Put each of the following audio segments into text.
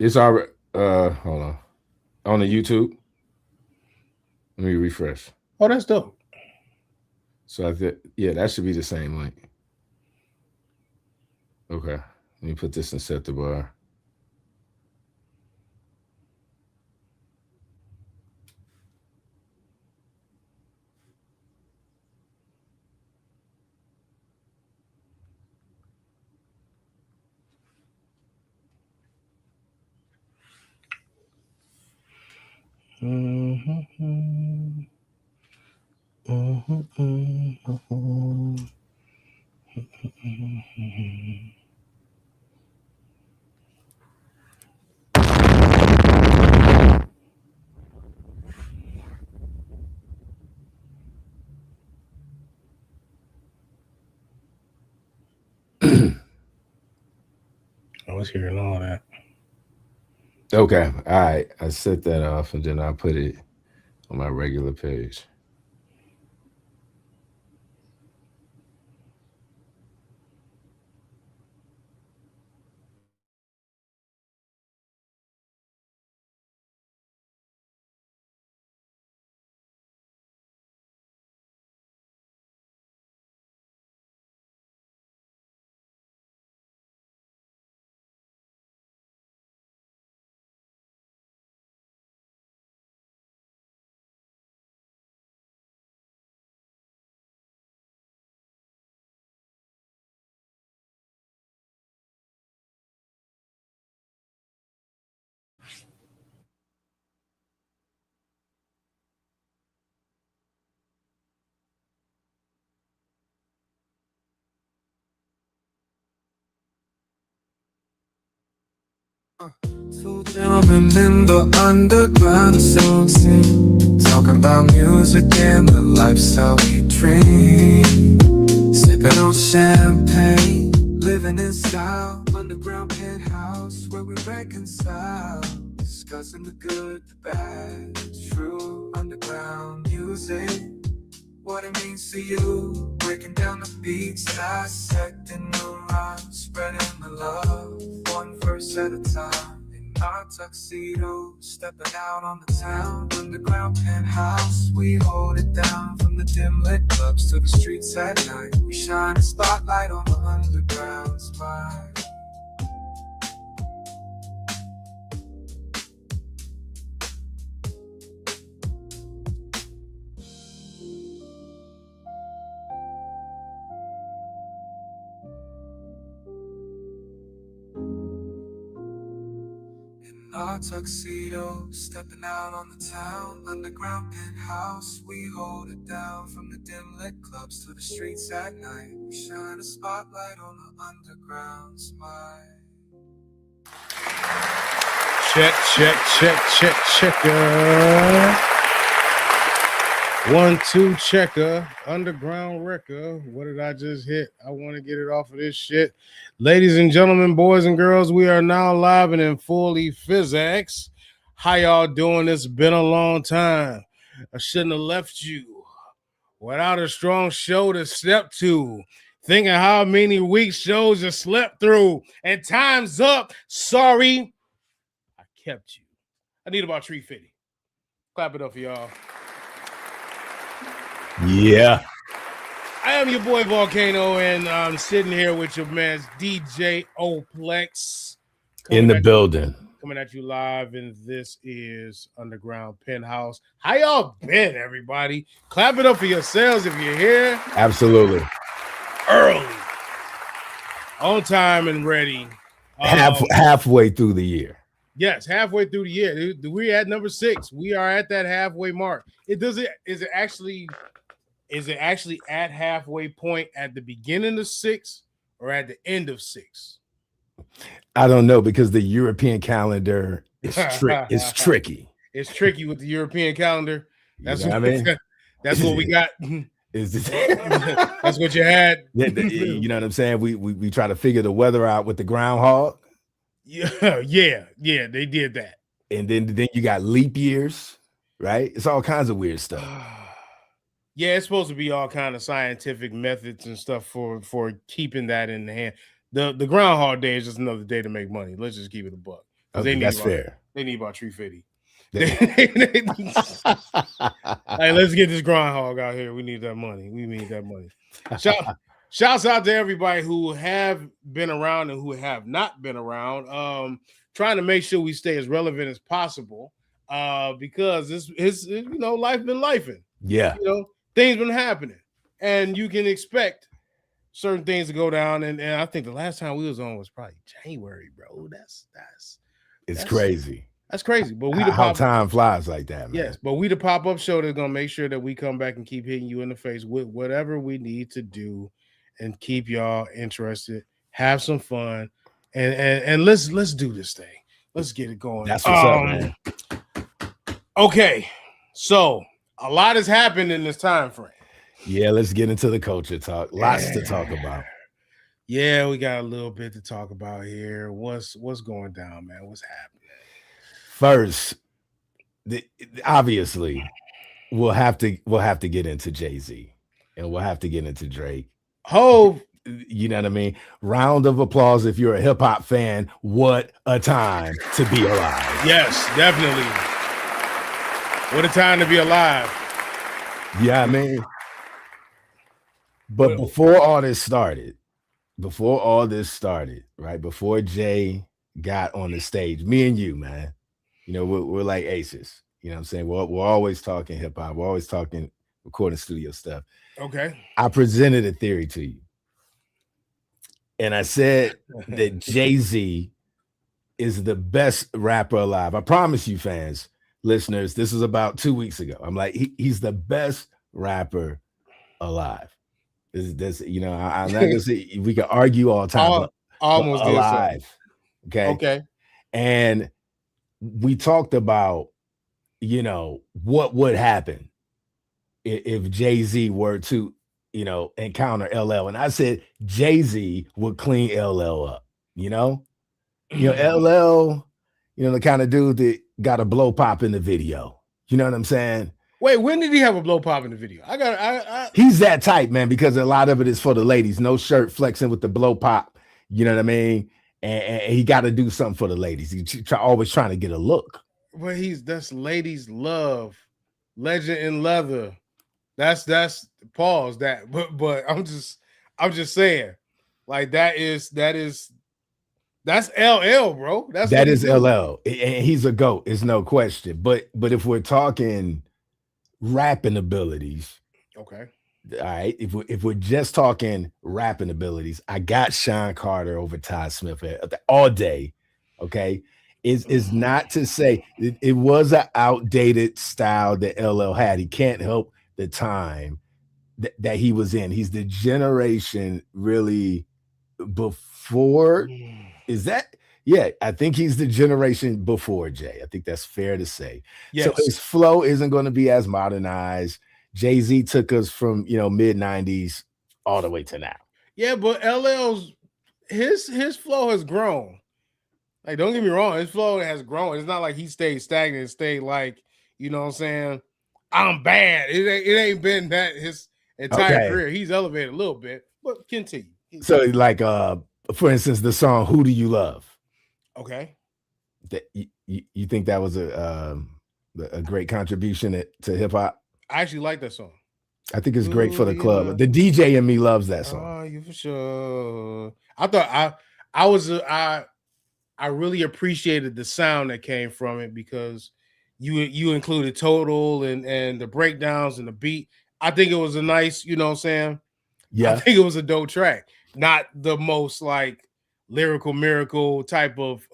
It's already. Hold on the YouTube. Let me refresh. Oh, that's dope. So I think yeah, that should be the same link. Okay. Let me put this in set the bar. Mm-hmm. Mm-hmm. Mm-hmm. I was hearing all that. Okay. All right. I set that off and then I'll put it on my regular page. Two gentlemen in the underground still sing, talking about music and the lifestyle we dream. Sipping on champagne, living in style. Underground penthouse where we reconcile. Discussing the good, the bad, the true. Underground music, what it means to you. Breaking down the beats, dissecting the rhymes, spreading the love, one verse at a time. In our tuxedo, stepping out on the town. Underground penthouse, we hold it down. From the dim lit clubs to the streets at night, we shine a spotlight on the underground spine. Our tuxedo, stepping out on the town. Underground penthouse, we hold it down. From the dim lit clubs to the streets at night, we shine a spotlight on the underground smile. Checker. 1-2 checker. Underground wrecker. What did I just hit? I want to get it off of this shit. Ladies and gentlemen, boys and girls, we are now live and in fully physics. How y'all doing? It's been a long time. I shouldn't have left you without a strong show to step to. Thinking how many weeks shows you slept through. And time's up. Sorry, I kept you. I need about 350. Clap it up for y'all. Yeah. I am your boy Volcano, and I'm sitting here with your man DJ Oplex. In the building. Coming at you live, and this is Underground Penthouse. How y'all been, everybody? Clap it up for yourselves if you're here. Absolutely. Early. On time and ready. Halfway through the year. Yes, halfway through the year. We're at number 6. We are at that halfway mark. Is it actually at halfway point at the beginning of 6 or at the end of 6? I don't know, because the European calendar is tricky. It's tricky with the European calendar. That's what I mean. That's what we got. That's what you had. You know what I'm saying? We try to figure the weather out with the groundhog. Yeah, they did that. And then you got leap years, right? It's all kinds of weird stuff. Yeah, it's supposed to be all kind of scientific methods and stuff for keeping that in the hand. The Groundhog Day is just another day to make money. Let's just keep it a buck. because Okay, that's fair. they need about 350. They- Hey, let's get this groundhog out here. We need that money. We need that money. Shouts out to everybody who have been around and who have not been around. Trying to make sure we stay as relevant as possible. Because it's life been lifing. Yeah. Things been happening, and you can expect certain things to go down. And I think the last time we was on was probably January, bro. That's crazy. That's crazy. But how time flies like that, man. Yes, but we the pop-up show that's gonna make sure that we come back and keep hitting you in the face with whatever we need to do and keep y'all interested, have some fun, and let's do this thing. Let's get it going. That's what's up, man. Okay, so a lot has happened in this time frame. Yeah, let's get into the culture talk. Lots to talk about. Yeah, we got a little bit to talk about here. What's going down, man? What's happening? First, obviously, we'll have to get into Jay-Z, and we'll have to get into Drake. Hove, you know what I mean? Round of applause if you're a hip hop fan. What a time to be alive! Yes, definitely. What a time to be alive. Yeah, I mean. But before all this started, right? Before Jay got on the stage, me and you, man, we're like aces. You know what I'm saying? We're always talking hip hop. We're always talking recording studio stuff. Okay. I presented a theory to you. And I said that Jay-Z is the best rapper alive. I promise you, fans, listeners, this was about 2 weeks ago. I'm like, he's the best rapper alive. This I'm not gonna say we can argue all the time. Almost alive. Okay. And we talked about, what would happen if Jay-Z were to, encounter LL. And I said Jay-Z would clean LL up, LL, the kind of dude that got a blow pop in the video. You know what I'm saying? Wait, when did he have a blow pop in the video? He's that type, man, because a lot of it is for the ladies. No shirt, flexing with the blow pop. You know what I mean? And he got to do something for the ladies. He's always trying to get a look. But that's ladies love, legend in leather. That's pause that. But I'm just saying, like that's LL, bro. That is LL, and he's a GOAT. It's no question. But if we're talking rapping abilities, okay, all right. If we're just talking rapping abilities, I got Sean Carter over Ty Smith all day. Okay, is not to say it was an outdated style that LL had. He can't help the time that he was in. He's the generation really before. Is that? Yeah, I think he's the generation before Jay. I think that's fair to say. Yes. So his flow isn't going to be as modernized. Jay-Z took us from mid 90s all the way to now. Yeah, but LL's his flow has grown. Like, don't get me wrong, his flow has grown. It's not like he stayed stagnant, stayed like, you know what I'm saying? I'm bad. It ain't been that his entire career. He's elevated a little bit, but continue. So like for instance, the song "Who Do You Love"? Okay. That you think that was a great contribution to hip hop? I actually like that song. I think it's great for the club. The DJ in me loves that song. Oh, you for sure. I thought I really appreciated the sound that came from it because you included total and the breakdowns and the beat. I think it was a nice, you know what I'm saying? Yeah. I think it was a dope track. Not the most like lyrical miracle type of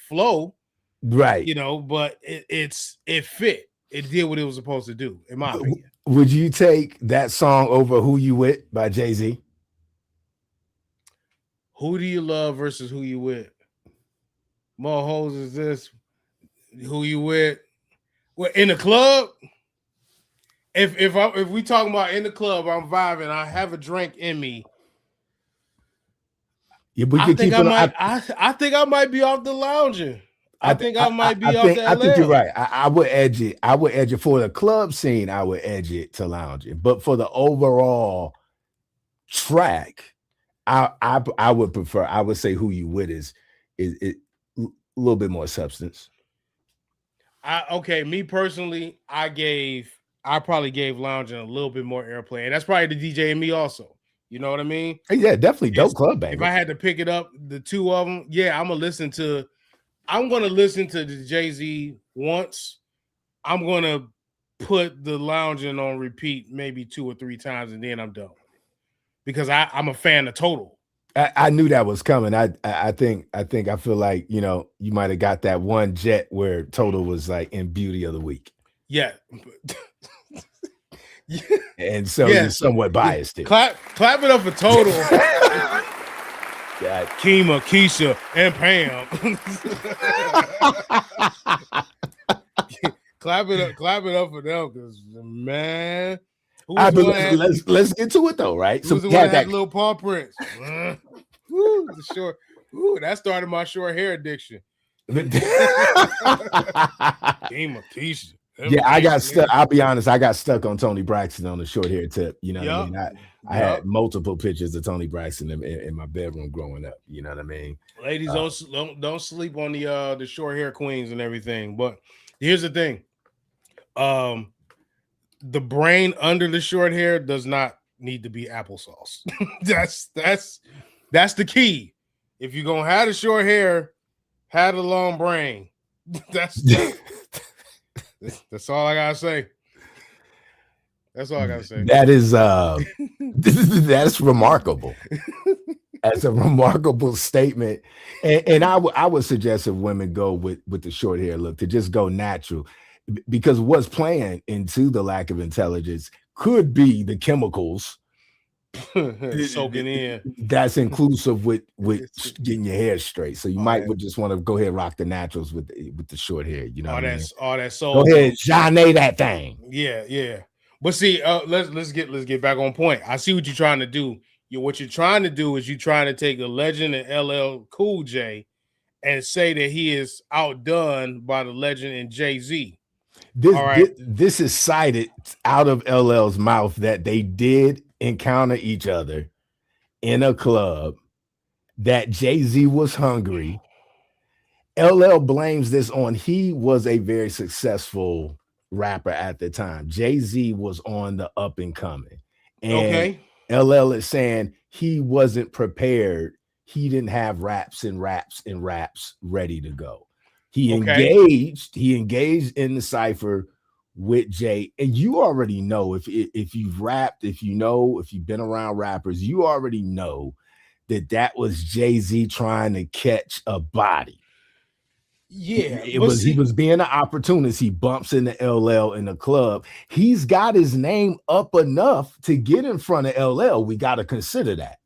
flow. Right. But it fit. It did what it was supposed to do, in my opinion. Would you take that song over "Who You With" by Jay-Z? Who do you love versus who you with? More hoes is this? Who you with? Well, in the club. If we talking about in the club, I'm vibing. I have a drink in me. Yeah, we could keep it. I think I might be off the lounging. I think I might be off the LL. I think you're right. I would edge it. I would edge it for the club scene. I would edge it to lounging, but for the overall track, I would prefer. I would say "Who You With" is a little bit more substance. Me personally, I probably gave lounging a little bit more airplay, and that's probably the DJ and me also. You know what I mean? Yeah, definitely dope club If banger. I had to pick it up, the two of them, I'm gonna listen to the Jay-Z once. I'm gonna put the lounging on repeat maybe 2 or 3 times, and then I'm done with it because I'm a fan of Total. I knew that was coming. I feel like, you know, you might have got that one jet where Total was like in beauty of the week. Yeah. And so you're somewhat biased here. Clap it up for Total. God. Kima, Keisha, and Pam. clap it up for them, because man, let's get to it though, right? So we had that little paw prints. That started my short hair addiction. Kima, Keisha. Yeah, I got stuck. I'll be honest, I got stuck on Tony Braxton on the short hair tip. You know what I mean? I had multiple pictures of Tony Braxton in my bedroom growing up. You know what I mean? Ladies, don't sleep on the short hair queens and everything. But here's the thing: the brain under the short hair does not need to be applesauce. that's the key. If you're gonna have the short hair, have the long brain. That's all I gotta say. That's all I gotta say. That is that's remarkable. That's a remarkable statement. And I would suggest if women go with the short hair look to just go natural, because what's playing into the lack of intelligence could be the chemicals soaking in. That's inclusive with getting your hair straight. So you might just want to go ahead and rock the naturals with the short hair. You know, all that soul. Go ahead, Jeanne that thing. Yeah. But see, let's get back on point. I see what you're trying to do. What you're trying to do is you're trying to take a legend and LL Cool J and say that he is outdone by the legend and Jay-Z. This is cited out of LL's mouth that they did encounter each other in a club, that Jay-Z was hungry. LL blames this on he was a very successful rapper at the time. Jay-Z was on the up and coming. And LL is saying he wasn't prepared. He didn't have raps ready to go. He engaged in the cipher with Jay, and you already know if you've rapped, if you've been around rappers, you already know that was Jay-Z trying to catch a body. Yeah, he was being an opportunist. He bumps into LL in the club. He's got his name up enough to get in front of LL. We got to consider that.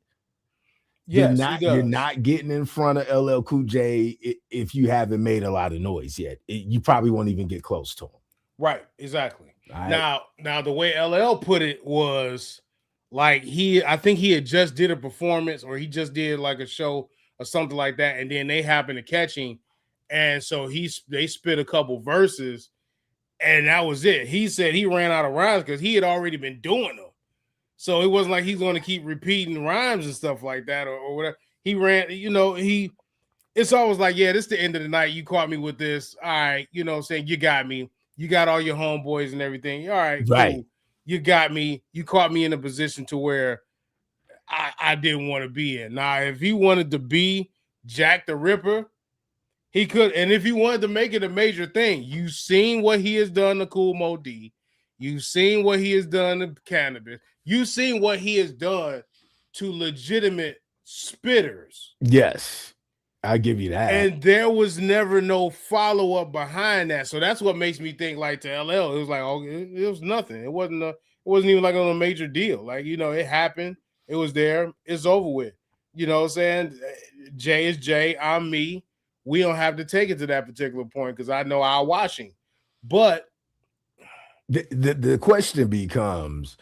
Yes, you're not getting in front of LL Cool J if you haven't made a lot of noise yet. You probably won't even get close to him. Right, exactly. Right. Now the way LL put it was like I think he had just did a performance, or he just did like a show or something like that, and then they happened to catch him, and so they spit a couple verses, and that was it. He said he ran out of rhymes because he had already been doing them. So it wasn't like he's going to keep repeating rhymes and stuff like that or whatever. He ran, it's always like, yeah, this is the end of the night. You caught me with this. All right. Saying you got me. You got all your homeboys and everything. All right. Right. Cool. You got me. You caught me in a position to where I didn't want to be in. Now, if he wanted to be Jack the Ripper, he could. And if he wanted to make it a major thing, you've seen what he has done to Kool Moe Dee. You've seen what he has done to Cannabis. You've seen what he has done to legitimate spitters. Yes, I'll give you that. And there was never no follow-up behind that. So that's what makes me think, like, to LL, it was like, it was nothing. It wasn't even like a major deal. Like, it happened. It was there. It's over with. You know what I'm saying? Jay is Jay. I'm me. We don't have to take it to that particular point because I know I'll watch him. But the question becomes,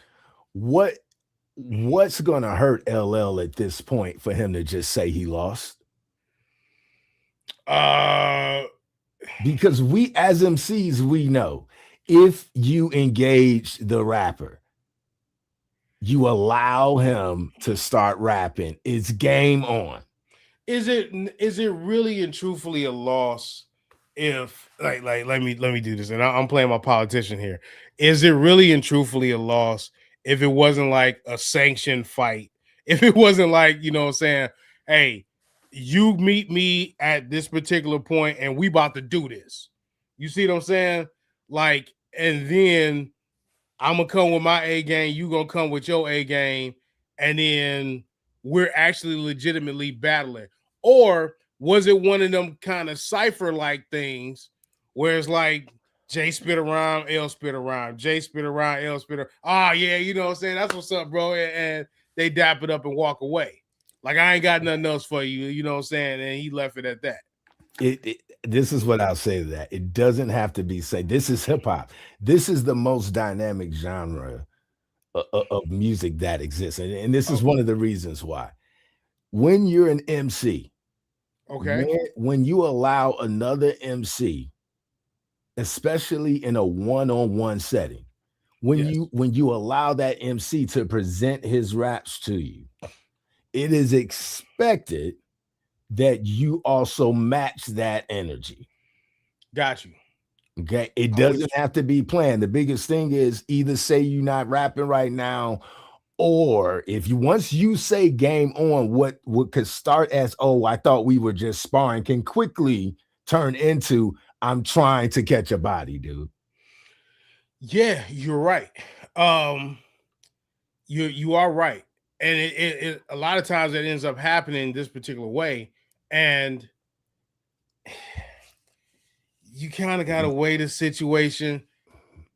what's going to hurt LL at this point for him to just say he lost? Because we as MCs, we know if you engage the rapper, you allow him to start rapping, it's game on. is it really and truthfully a loss if like let me do this, and I'm playing my politician here. Is it really and truthfully a loss if it wasn't like a sanctioned fight? If it wasn't like, you know what I'm saying, hey, you meet me at this particular point and we about to do this. You see what I'm saying? Like, and then I'm gonna come with my A game, you gonna come with your A game, and then we're actually legitimately battling. Or was it one of them kind of cipher like things where it's like J spit around, L spit around, J spit around, L spit around. Oh yeah, you know what I'm saying? That's what's up, bro. And they dap it up and walk away. Like, I ain't got nothing else for you, you know what I'm saying? And he left it at that. This is what I'll say to that. It doesn't have to be said. This is hip hop. This is the most dynamic genre of music that exists. And this is one of the reasons why. When you're an MC, Okay. when you allow another MC, especially in a one-on-one setting, when you allow that MC to present his raps to you, it is expected that you also match that energy. Got you. Okay. It doesn't have to be planned. The biggest thing is either say you're not rapping right now, or if you once you say game on, what could start as, oh, I thought we were just sparring, can quickly turn into I'm trying to catch a body, dude. Yeah, you're right. You are right. And it a lot of times it ends up happening this particular way. And you kind of gotta weigh the situation.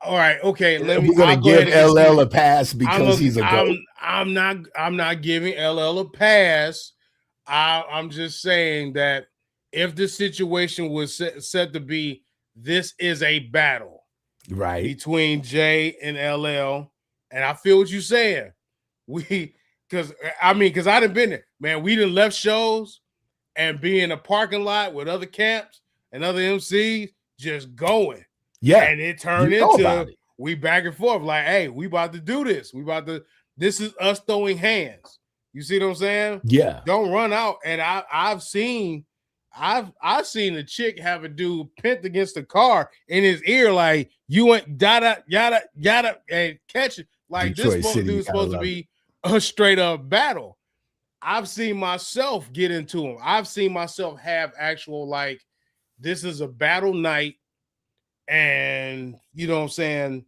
All right, okay. We're gonna give LL a pass because he's a goat. I'm not giving LL a pass. I'm just saying that if the situation was set to be this is a battle right between Jay and LL, and I feel what you're saying. Because I done been there, man. We done left shows and be in a parking lot with other camps and other MCs just going. Yeah. And it turned into we back and forth like, hey, we about to do this. This is us throwing hands. You see what I'm saying? Yeah. Don't run out. And I've seen a chick have a dude pent against the car in his ear, like, you ain't yada, and catch it. Like, Detroit this dude's supposed to be a straight up battle. I've seen myself get into him. I've seen myself have actual, like, this is a battle night. And you know what I'm saying?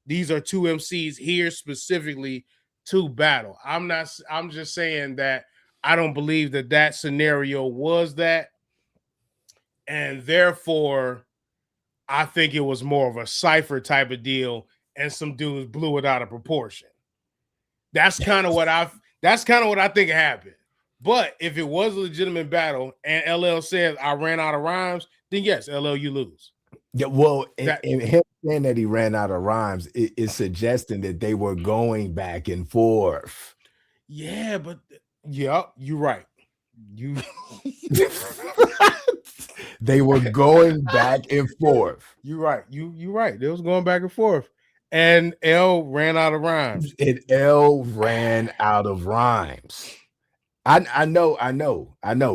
These are two MCs here specifically to battle. I'm just saying that I don't believe that scenario was that. And therefore, I think it was more of a cipher type of deal, and some dudes blew it out of proportion. That's kind of what I think happened. But if it was a legitimate battle and LL says I ran out of rhymes, then yes, LL, you lose. Yeah, well, and him saying that he ran out of rhymes is suggesting that they were going back and forth. Yeah, but you're right. They were going back and forth. You're right. You're right. They was going back and forth. And L ran out of rhymes. And L ran out of rhymes. I know,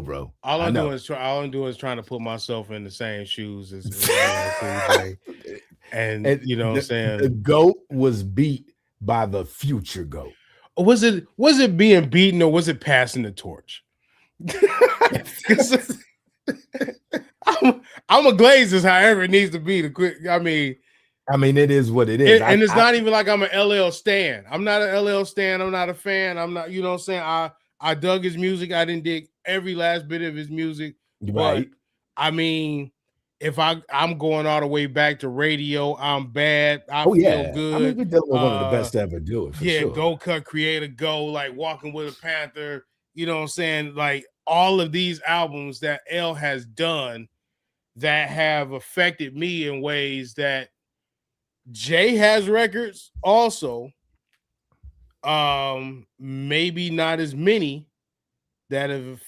bro. All I'm doing is trying to put myself in the same shoes as CJ. and you know what I'm saying? The GOAT was beat by the future GOAT. Was it being beaten, or was it passing the torch? I'm a Glazers, however it needs to be. I mean, it is what it is. And it's not even like I'm an LL stan. I'm not an LL stan. I'm not a fan. I'm not, you know what I'm saying? I dug his music. I didn't dig every last bit of his music. Right. But I mean, if I'm going all the way back to Radio, I'm Bad. I feel good. I mean, we're dealing with one of the best to ever do it. For sure. Go Cut, Create a Go, like Walking with a Panther. You know what I'm saying? Like, all of these albums that L has done that have affected me in ways that Jay has records also. Maybe not as many that have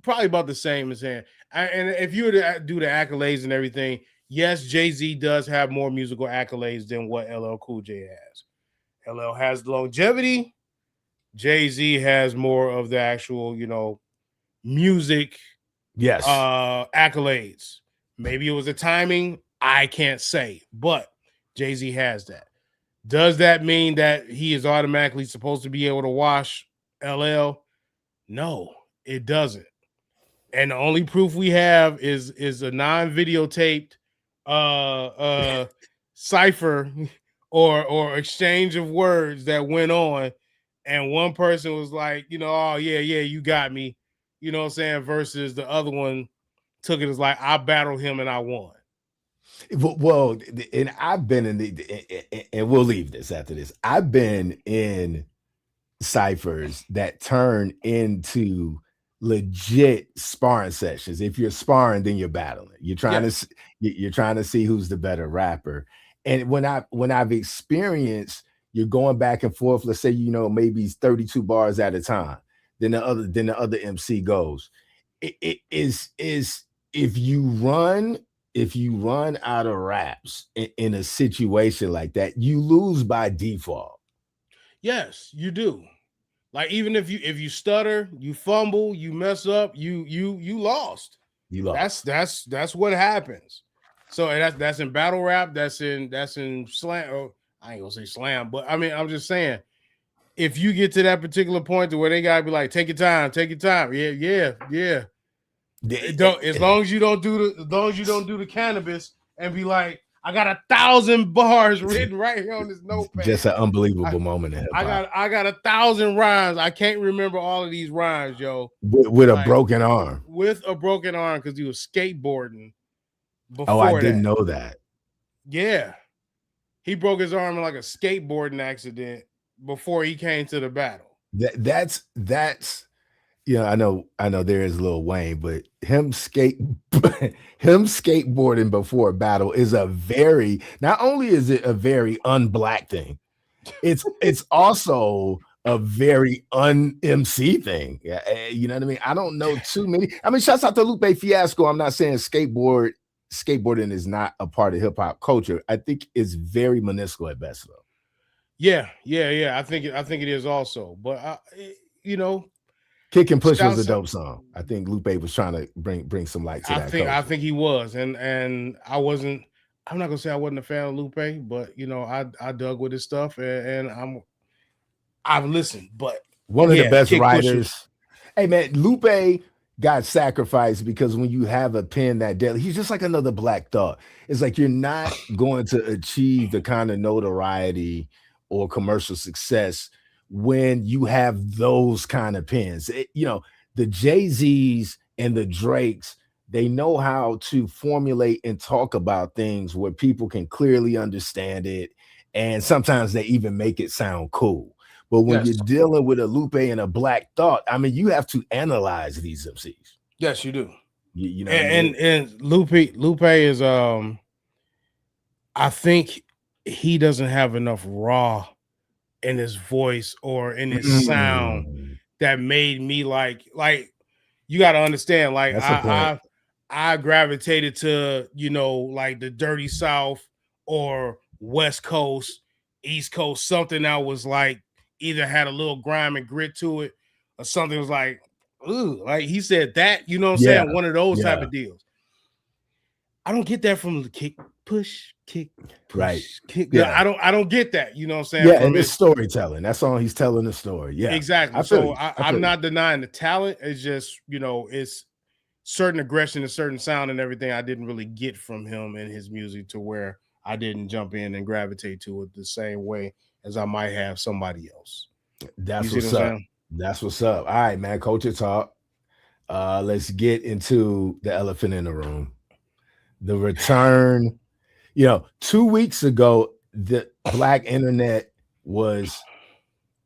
probably about the same as him. And if you were to do the accolades and everything, yes, Jay-Z does have more musical accolades than what LL Cool J has. LL has longevity. Jay-Z has more of the actual, music Yes. accolades. Maybe it was the timing. I can't say, but Jay-Z has that. Does that mean that he is automatically supposed to be able to wash LL? No, it doesn't. And the only proof we have is a non-videotaped cipher or exchange of words that went on, and one person was like, oh yeah, you got me, you know what I'm saying, versus the other one took it as like, I battled him and I won. Well, and I've been in and we'll leave this after this. I've been in ciphers that turn into legit sparring sessions. If you're sparring, then you're battling. You're trying to see who's the better rapper. And when I've experienced, you're going back and forth. Let's say maybe 32 bars at a time. Then the other MC goes. It is if you run out of raps in a situation like that, you lose by default. Yes, you do. Like, even if you stutter, you fumble, you mess up, you lost. You lost. That's what happens. So, and that's in battle rap, that's in slam. Oh, I ain't gonna say slam, but I mean, I'm just saying, if you get to that particular point to where they gotta be like, take your time. Yeah. As long as you don't do the cannabis and be like, I got 1,000 bars written right here on this notepad. Just an unbelievable moment in hip-hop. I got 1,000 rhymes. I can't remember all of these rhymes, yo. With a broken arm. With a broken arm, because he was skateboarding before. Oh, I didn't know that. Yeah. He broke his arm in like a skateboarding accident before he came to the battle. That's I know there is Lil Wayne, but him skateboarding before a battle is not only is it a very un-black thing, it's also a very un-MC thing. You know what I mean? I don't know too many. I mean, shouts out to Lupe Fiasco. I'm not saying skateboarding is not a part of hip hop culture. I think it's very minuscule at best, though. Yeah. I think it is also, but Kick and Push was a dope song. I think Lupe was trying to bring some light to that. I think he was, and I'm not gonna say I wasn't a fan of Lupe, but I dug with his stuff, and I've listened. But one of the best writers. Hey man, Lupe got sacrificed because when you have a pen that deadly, he's just like another Black Thought. It's like you're not going to achieve the kind of notoriety or commercial success when you have those kind of pens. The Jay-Z's and the Drakes, they know how to formulate and talk about things where people can clearly understand it, and sometimes they even make it sound cool. But when you're dealing with a Lupe and a Black Thought, I mean, you have to analyze these MCs. Yes, you do. You know, and Lupe is I think he doesn't have enough raw in his voice or in his sound that made me like you got to understand, like I gravitated to like the Dirty South or West Coast, East Coast, something that was like either had a little grime and grit to it or something was like, ooh, like he said that, I'm saying, one of those type of deals. I don't get that from the kick, push, kick, right, kick. Yeah. I don't get that. You know what I'm saying? Yeah, and it's storytelling. That's all, he's telling the story. Yeah, exactly. I'm not denying the talent. It's just it's certain aggression and certain sound and everything I didn't really get from him and his music to where I didn't jump in and gravitate to it the same way as I might have somebody else. That's what's up. That's what's up. All right, man. Culture talk. Let's get into the elephant in the room. The return. 2 weeks ago, the Black internet was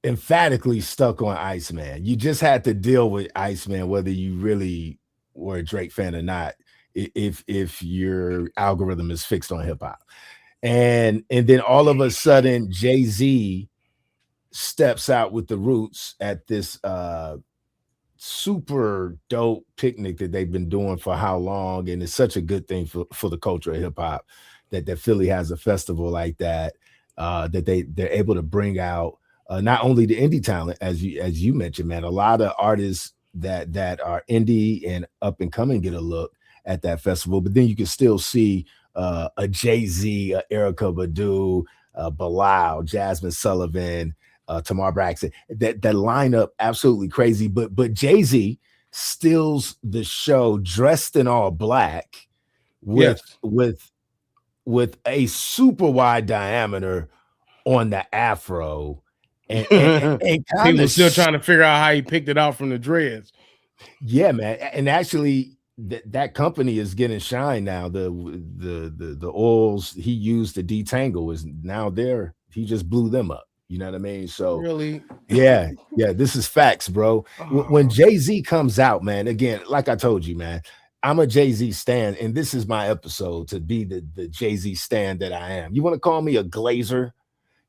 emphatically stuck on Iceman. You just had to deal with Iceman, whether you really were a Drake fan or not, if your algorithm is fixed on hip hop. And then all of a sudden, Jay-Z steps out with the Roots at this super dope picnic that they've been doing for how long, and it's such a good thing for the culture of hip hop that Philly has a festival like that, that they're able to bring out not only the indie talent, as you mentioned, man. A lot of artists that are indie and up and coming get a look at that festival. But then you can still see a Jay-Z, Erica Badu, Bilal, Jasmine Sullivan, Tamar Braxton. That lineup absolutely crazy. But Jay-Z steals the show dressed in all black with Yes. with a super wide diameter on the afro and kind People of still trying to figure out how he picked it out from the dreads. yeah, man. And actually that company is getting shine now. The oils he used to detangle is now there. He just blew them up. You know what I mean? So Really? yeah, this is facts, bro. When Oh. Jay-Z comes out, man, again, like I told you, man, I'm a Jay-Z stan, and this is my episode to be the Jay-Z stan that I am. You want to call me a glazer?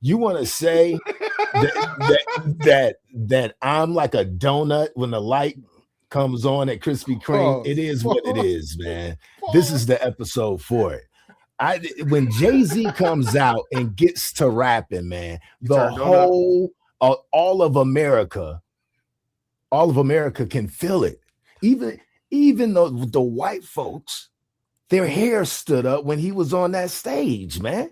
You want to say that I'm like a donut when the light comes on at Krispy Kreme? It is what it is, man. This is the episode for it. When Jay-Z comes out and gets to rapping, man, the turned on up. whole all of America can feel it. Even though the white folks, their hair stood up when he was on that stage, man.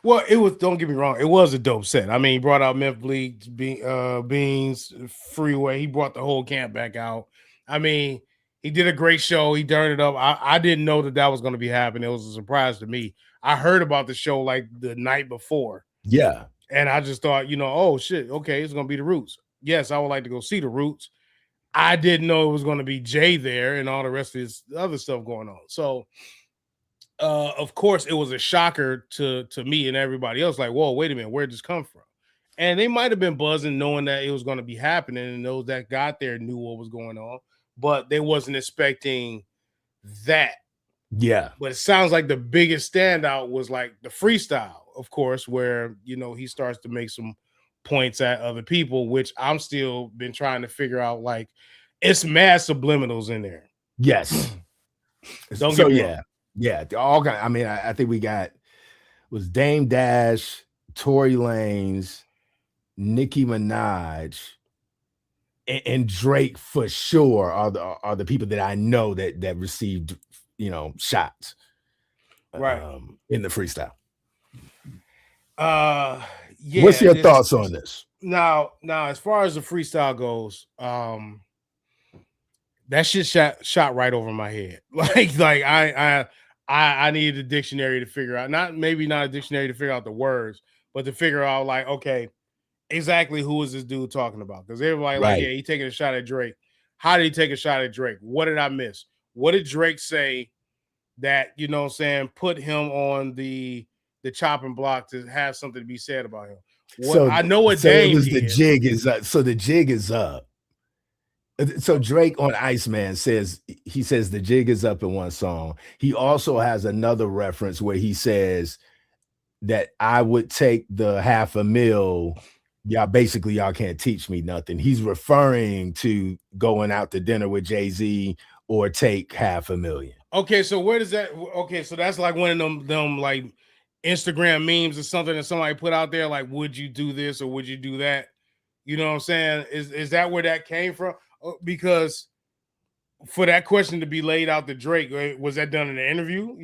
Well, it was, don't get me wrong, it was a dope set. I mean, he brought out Meth Bleak, Beans, Freeway. He brought the whole camp back out. I mean, he did a great show. He turned it up. I didn't know that was going to be happening. It was a surprise to me. I heard about the show like the night before. Yeah. And I just thought, oh, shit, okay, it's going to be the Roots. Yes, I would like to go see the Roots. I didn't know it was going to be Jay there and all the rest of his other stuff going on. So, of course, it was a shocker to me and everybody else. Like, whoa, wait a minute, where'd this come from? And they might have been buzzing, knowing that it was going to be happening, and those that got there knew what was going on, but they wasn't expecting that. Yeah. But it sounds like the biggest standout was like the freestyle, of course, where he starts to make some points at other people, which I'm still been trying to figure out. Like, it's mad subliminals in there. Yes. Don't get me wrong. Yeah, all kind. I mean, I think we was Dame Dash, Tory Lanez, Nicki Minaj, and Drake for sure are the people that I know that received shots, right, in the freestyle. Yeah. What's your thoughts on this? Now, as far as the freestyle goes, that shit shot right over my head. Like I needed a dictionary to figure out, not a dictionary to figure out the words, but to figure out like, okay, exactly who is this dude talking about? Because everybody like, yeah, he taking a shot at Drake. How did he take a shot at Drake? What did I miss? What did Drake say that, put him on the chopping block to have something to be said about him? I know what Dame did. The jig is up. So the jig is up. So Drake on Iceman says the jig is up in one song. He also has another reference where he says that I would take the $500,000. Y'all can't teach me nothing. He's referring to going out to dinner with Jay-Z or take $500,000. Okay, so where does that? Okay, so that's like one of them like Instagram memes or something that somebody put out there. Like, would you do this or would you do that? You know what I'm saying? Is that where that came from? Because for that question to be laid out to Drake, was that done in an interview?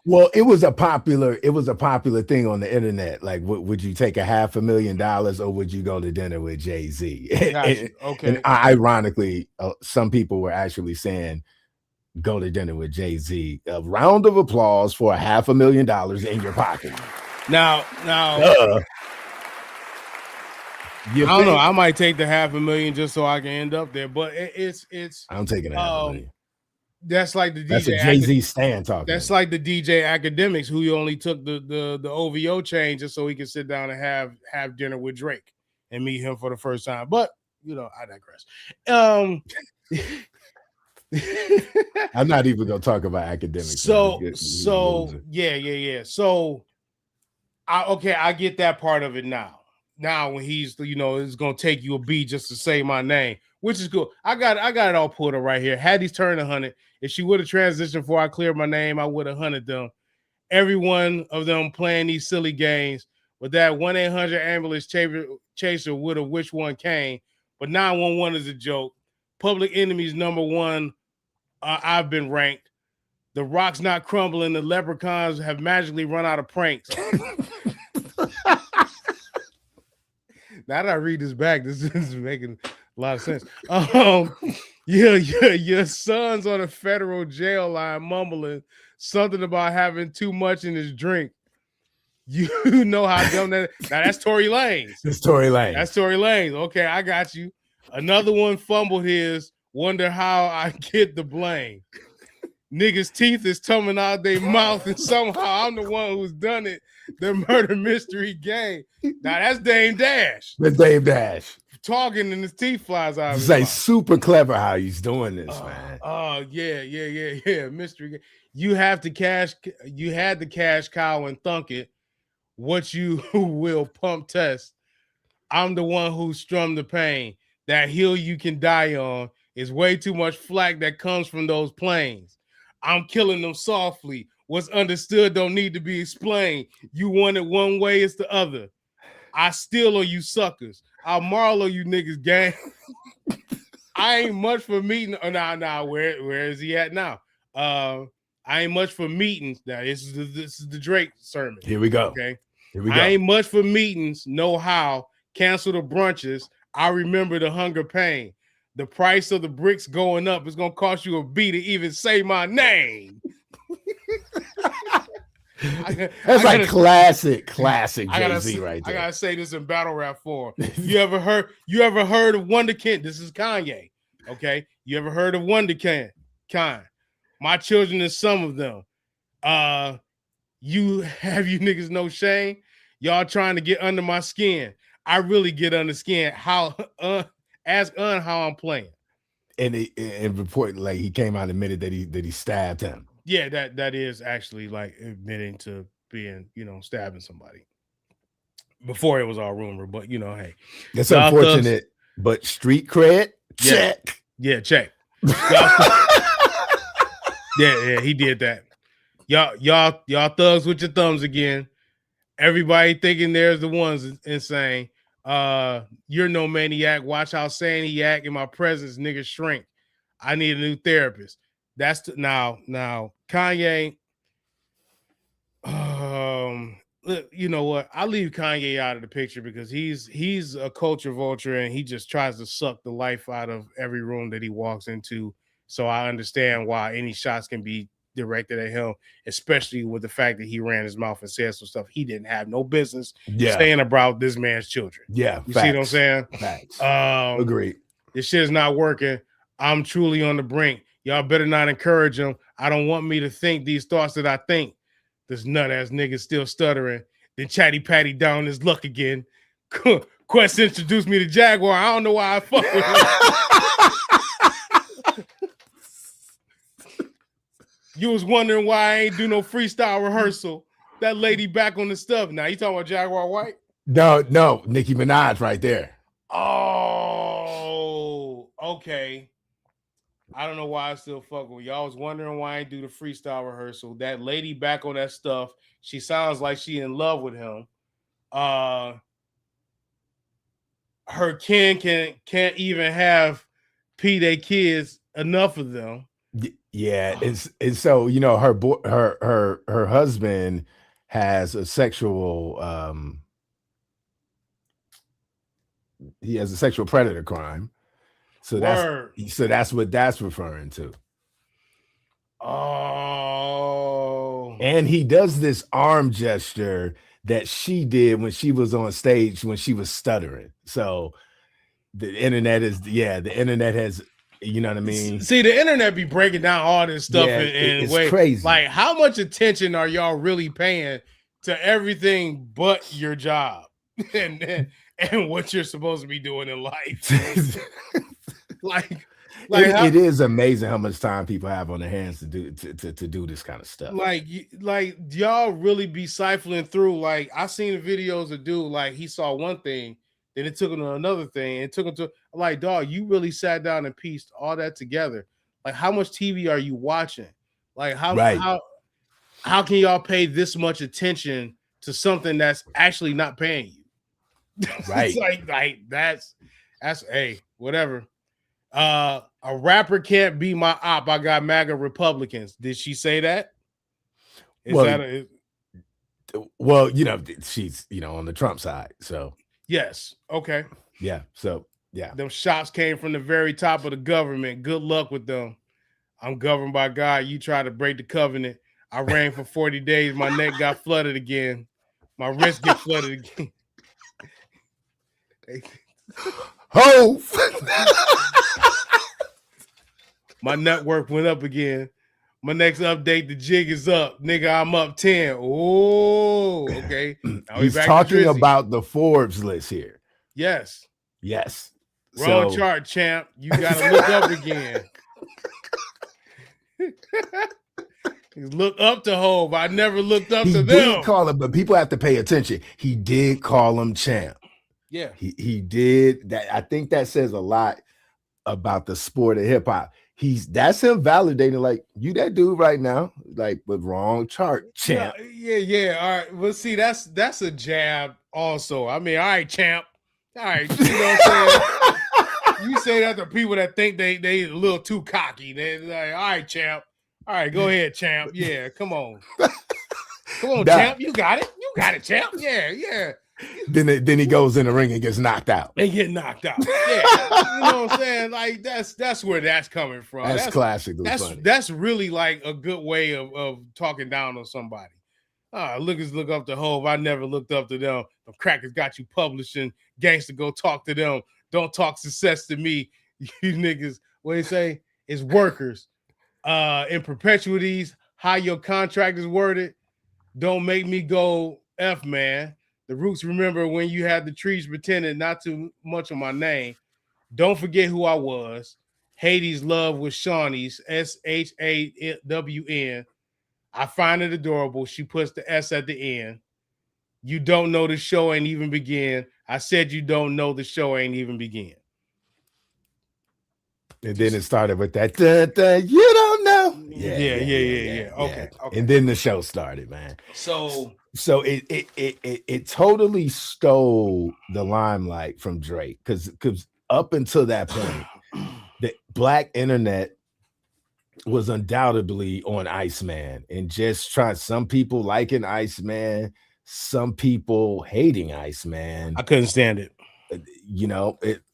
Well, it was a popular thing on the internet. Like, would you take $500,000 or would you go to dinner with Jay-Z? Gotcha. Okay. And ironically, some people were actually saying, go to dinner with Jay-Z. A round of applause for $500,000 in your pocket. Now, I don't know. I might take the $500,000 just so I can end up there, but it's. I'm taking $500,000. That's like the DJ. That's a Jay-Z stand talking. That's like the DJ Academics who only took the OVO chain just so he could sit down and have dinner with Drake and meet him for the first time. But I digress. I'm not even gonna talk about Academics. So yeah. So I get that part of it now. Now when he's it's gonna take you a beat just to say my name, which is cool. I got it all pulled up right here. Hattie's turned 100. If she would have transitioned before I cleared my name, I would have 100 them. Every one of them playing these silly games, but that 1-800 ambulance chaser would have which one came. But 911 is a joke. Public Enemy's #1. I've been ranked. The rock's not crumbling. The leprechauns have magically run out of pranks. Now that I read this back, this is making a lot of sense. Your son's on a federal jail line mumbling something about having too much in his drink. You know how dumb that is. Now that's Tory Lanez. That's Tory Lanez. That's Tory Lanez. Okay, I got you. Another one fumbled his. Wonder how I get the blame. Niggas' teeth is coming out their mouth, and somehow I'm the one who's done it. The murder mystery game. Now that's Dame Dash. That's Dame Dash. Talking and his teeth flies out. It's like super clever how he's doing this, man. Oh, yeah. Mystery game. You had the cash cow and thunk it. What you will pump test. I'm the one who strummed the pain. That hill you can die on is way too much flack that comes from those planes. I'm killing them softly. What's understood don't need to be explained. You want it one way, it's the other. I steal on you suckers. I'll marl on you niggas, gang. I ain't much for meeting. Oh, nah. Where is he at now? I ain't much for meetings. Now this is the Drake sermon. Here we go. Okay. Here we go. I ain't much for meetings. Know how? Cancel the brunches. I remember the hunger pain. The price of the bricks going up is gonna cost you a beat to even say my name. That's like classic Jay-Z right there. I gotta say this in battle rap form. You ever heard of Wonderkind? This is Kanye. Okay. You ever heard of Wonderkind? My children is some of them. You niggas no shame. Y'all trying to get under my skin. I really get under skin. How ask how I'm playing. And report like he came out and admitted that he stabbed him. Yeah, that is actually like admitting to being, stabbing somebody. Before it was all rumor, but hey. That's unfortunate, but street cred, check. Yeah, check. Yeah, he did that. Y'all thugs with your thumbs again. Everybody thinking there's the ones insane. You're no maniac. Watch how sane he act in my presence, nigga shrink. I need a new therapist. That's now Kanye. You know what? I leave Kanye out of the picture because he's a culture vulture and he just tries to suck the life out of every room that he walks into. So I understand why any shots can be directed at him, especially with the fact that he ran his mouth and said some stuff he didn't have no business saying about this man's children. Yeah, you see what I'm saying? Facts. Agreed. This shit is not working. I'm truly on the brink. Y'all better not encourage him. I don't want me to think these thoughts that I think. This nut ass nigga still stuttering. Then Chatty Patty down his luck again. Quest introduced me to Jaguar. I don't know why I fuck with him. You was wondering why I ain't do no freestyle rehearsal. That lady back on the stuff. Now you talking about Jaguar White? No, Nicki Minaj right there. Oh, okay. I don't know why I still fuck with y'all. Was wondering why I ain't do the freestyle rehearsal. That lady back on that stuff. She sounds like she in love with him. Her kin can't even have their kids, enough of them. Yeah, it's so her husband has a sexual he has a sexual predator crime. So that's what that's referring to. Oh. And he does this arm gesture that she did when she was on stage when she was stuttering. So the internet has, you know what I mean? See, the internet be breaking down all this stuff in ways. Crazy. Like, how much attention are y'all really paying to everything but your job and what you're supposed to be doing in life? like it is amazing how much time people have on their hands to do this kind of stuff. Like y'all really be siphoning through. Like, I seen the videos of dude, like he saw one thing, then it took him to another thing, and it took him to, like, dog, you really sat down and pieced all that together. Like, how much TV are you watching? Like, how can y'all pay this much attention to something that's actually not paying you? Right. It's like that's hey, whatever. A rapper can't be my op. I got MAGA Republicans. Did she say that? Well, she's on the Trump side. So yes. Okay. yeah. So yeah. Them shots came from the very top of the government. Good luck with them. I'm governed by God. You try to break the covenant. I ran for 40 days. My neck got flooded again. My wrist get flooded again. Ho! My network went up again. My next update, the jig is up. Nigga, I'm up 10. Oh, okay. Now he's talking about the Forbes list here. Yes. Yes. Wrong chart, champ. You got to look up again. Look up to Hov. I never looked up to them. He did call him, but people have to pay attention. He did call him champ. Yeah. He did that. I think that says a lot about the sport of hip hop. That's him validating, like, you that dude right now, like, with wrong chart, champ. Yeah. All right. Well, see, that's a jab also. I mean, all right, champ. All right. You know what I'm saying? You say that to people that think they a little too cocky. They're like, all right, champ. All right, go ahead, champ. Yeah, come on. Come on, champ. You got it. You got it, champ. Yeah. Then he goes in the ring and gets knocked out. They get knocked out. Yeah. You know what I'm saying? Like, that's where that's coming from. That's classically funny. That's really like a good way of talking down on somebody. Look up to Hov. I never looked up to them. The crackers got you publishing. Gangster, go talk to them. Don't talk success to me. You niggas, what they say? It's workers. In perpetuities, how your contract is worded, don't make me go F, man. The Roots remember when you had the trees pretending not too much of my name. Don't forget who I was. Hades love with Shawnee's, SHAWN. I find it adorable. She puts the S at the end. You don't know the show ain't even begin. I said you don't know the show ain't even begin. And then it started with that, you don't know. Yeah. Okay. And then the show started, man. So it totally stole the limelight from Drake. Because up until that point, the black internet was undoubtedly on Iceman and just trying. Some people liking Iceman, some people hating Iceman. I couldn't stand it.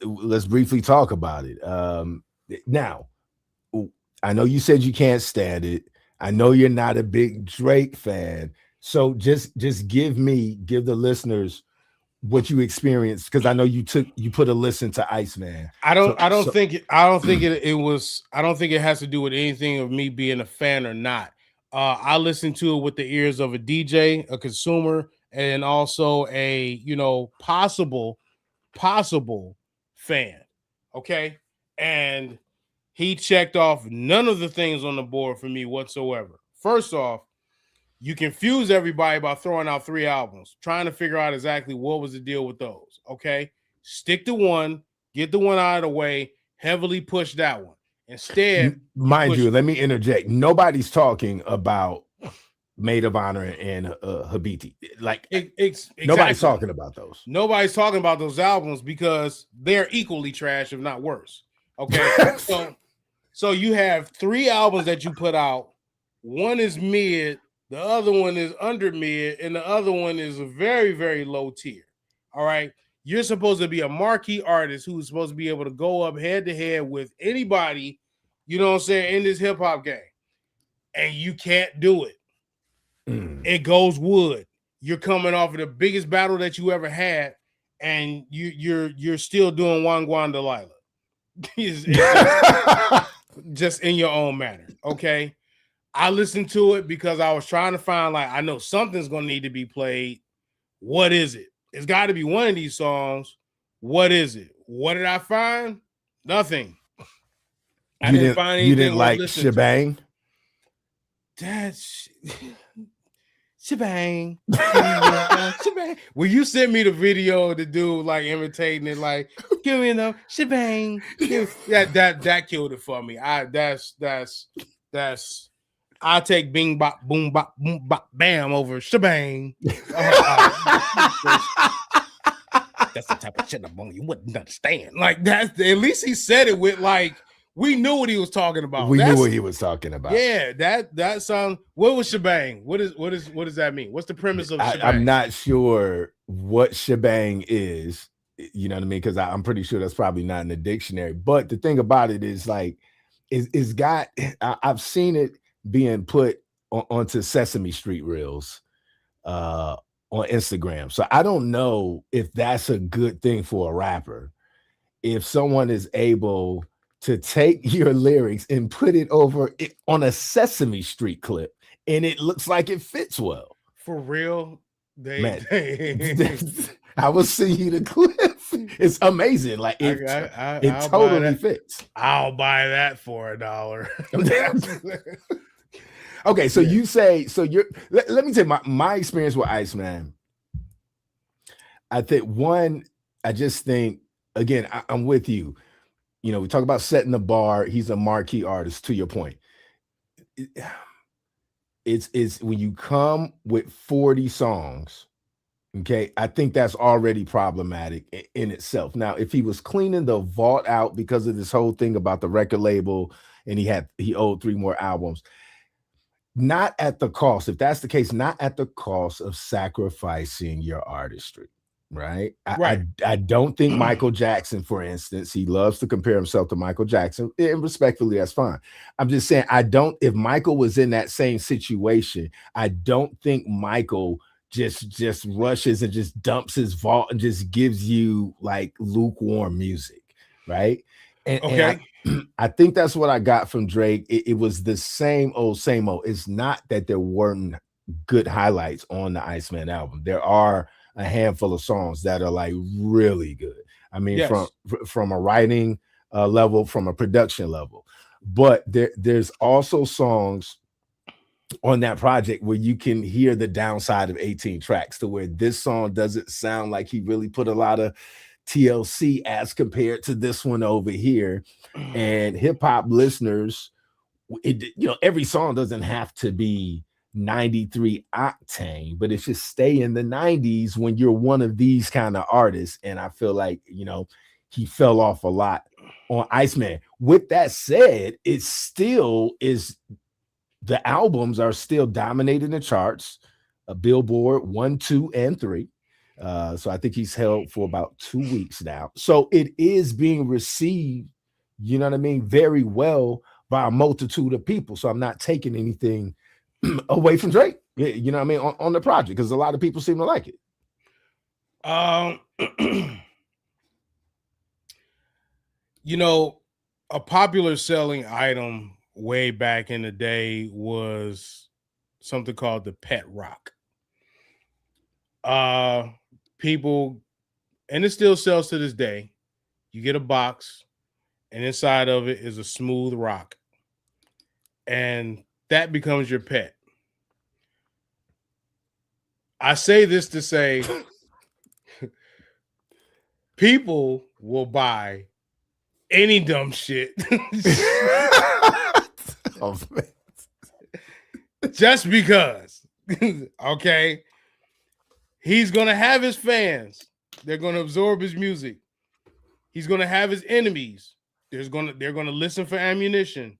Let's briefly talk about it. Now, I know you said you can't stand it. I know you're not a big Drake fan. So just give the listeners what you experienced, because I know you put a listen to Iceman. I don't think it has to do with anything of me being a fan or not. I listened to it with the ears of a DJ, a consumer, and also a possible fan. Okay. And he checked off none of the things on the board for me whatsoever. First off, you confuse everybody by throwing out 3 albums, trying to figure out exactly what was the deal with those. Okay. Stick to one, get the one out of the way, heavily push that one. Instead, mind you, let me interject. Nobody's talking about Maid of Honor and Habiti. Like, exactly. Nobody's talking about those. Nobody's talking about those albums because they're equally trash, if not worse. Okay. So you have 3 albums that you put out. One is mid, the other one is under mid, and the other one is a very, very low tier. All right. You're supposed to be a marquee artist who's supposed to be able to go up head to head with anybody, you know what I'm saying, in this hip hop game. And you can't do it. It goes wood. You're coming off of the biggest battle that you ever had, and you're still doing Wangwan Delilah. Just in your own manner. Okay. I listened to it because I was trying to find, like, I know something's gonna need to be played. What is it? It's got to be one of these songs. What is it? What did I find? Nothing. I didn't find anything. You didn't like Shebang? That's Shebang. Shebang. When you sent me the video of the dude like imitating it, like, give me enough shebang. That killed it for me. That's I take bing bop boom bop boom bop bam over shebang. That's the type of shit you wouldn't understand. Like, that's at least he said it with we knew what he was talking about. We knew what he was talking about. Yeah, that song. What was shebang? What does that mean? What's the premise of shebang? I'm not sure what shebang is. You know what I mean? Because I'm pretty sure that's probably not in the dictionary. But the thing about it is, like, it's got. I've seen it being put onto Sesame Street reels on Instagram. So I don't know if that's a good thing for a rapper. If someone is able to take your lyrics and put it over it on a Sesame Street clip, and it looks like it fits well. For real, Man, I will send you the clip. It's amazing. Like it totally fits. I'll buy that for $1. Okay, so you say let me tell you my experience with Iceman. I just think again, I'm with you. You know, we talk about setting the bar. He's a marquee artist, to your point. It's when you come with 40 songs, okay, I think that's already problematic in itself. Now, if he was cleaning the vault out because of this whole thing about the record label and he owed 3 more albums, not at the cost, if that's the case, not at the cost of sacrificing your artistry. Right. I don't think Michael Jackson, for instance, he loves to compare himself to Michael Jackson, and respectfully, that's fine. I'm just saying, if Michael was in that same situation, I don't think Michael just rushes and just dumps his vault and just gives you like lukewarm music. Right. And I think that's what I got from Drake. It was the same old. It's not that there weren't good highlights on the Iceman album. There are a handful of songs that are like really good. I mean, yes, from a writing level, from a production level, but there's also songs on that project where you can hear the downside of 18 tracks, to where this song doesn't sound like he really put a lot of TLC as compared to this one over here. And hip hop listeners, every song doesn't have to be 93 octane, but it should stay in the 90s when you're one of these kind of artists. And I feel like, he fell off a lot on Iceman. With that said, it still is, the albums are still dominating the charts, a Billboard 1, 2, and 3. So I think he's held for about 2 weeks now. So it is being received, you know what I mean, very well by a multitude of people. So I'm not taking anything away from Drake, you know what I mean, on the project, because a lot of people seem to like it. A popular selling item way back in the day was something called the pet rock. People, and it still sells to this day. You get a box, and inside of it is a smooth rock, and that becomes your pet. I say this to say people will buy any dumb shit just because. Okay, he's gonna have his fans. They're gonna absorb his music. He's gonna have his enemies. They're gonna listen for ammunition.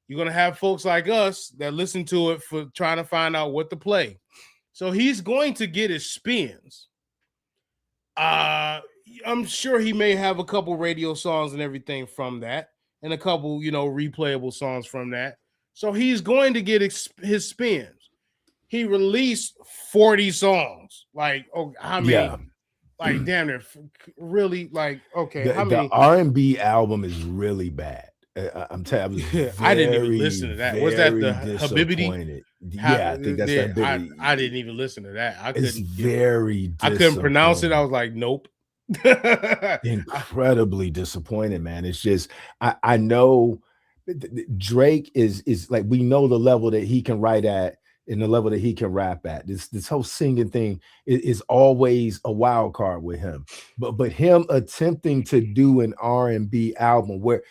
You're gonna have folks like us that listen to it for trying to find out what to play. So he's going to get his spins. I'm sure he may have a couple radio songs and everything from that, and a couple, replayable songs from that. So he's going to get his spins. He released 40 songs. Like, how many? Yeah. Like, damn near, really? Like, okay, how many? The R&B album is really bad. I'm telling you, I didn't even listen to that. Was that the Habibity? Yeah, I think that's that Habibity. I didn't even listen to that. I couldn't pronounce it. I was like, nope. Incredibly disappointed, man. It's just I know Drake is like, we know the level that he can write at and the level that he can rap at. This whole singing thing is always a wild card with him. But him attempting to do an R&B album where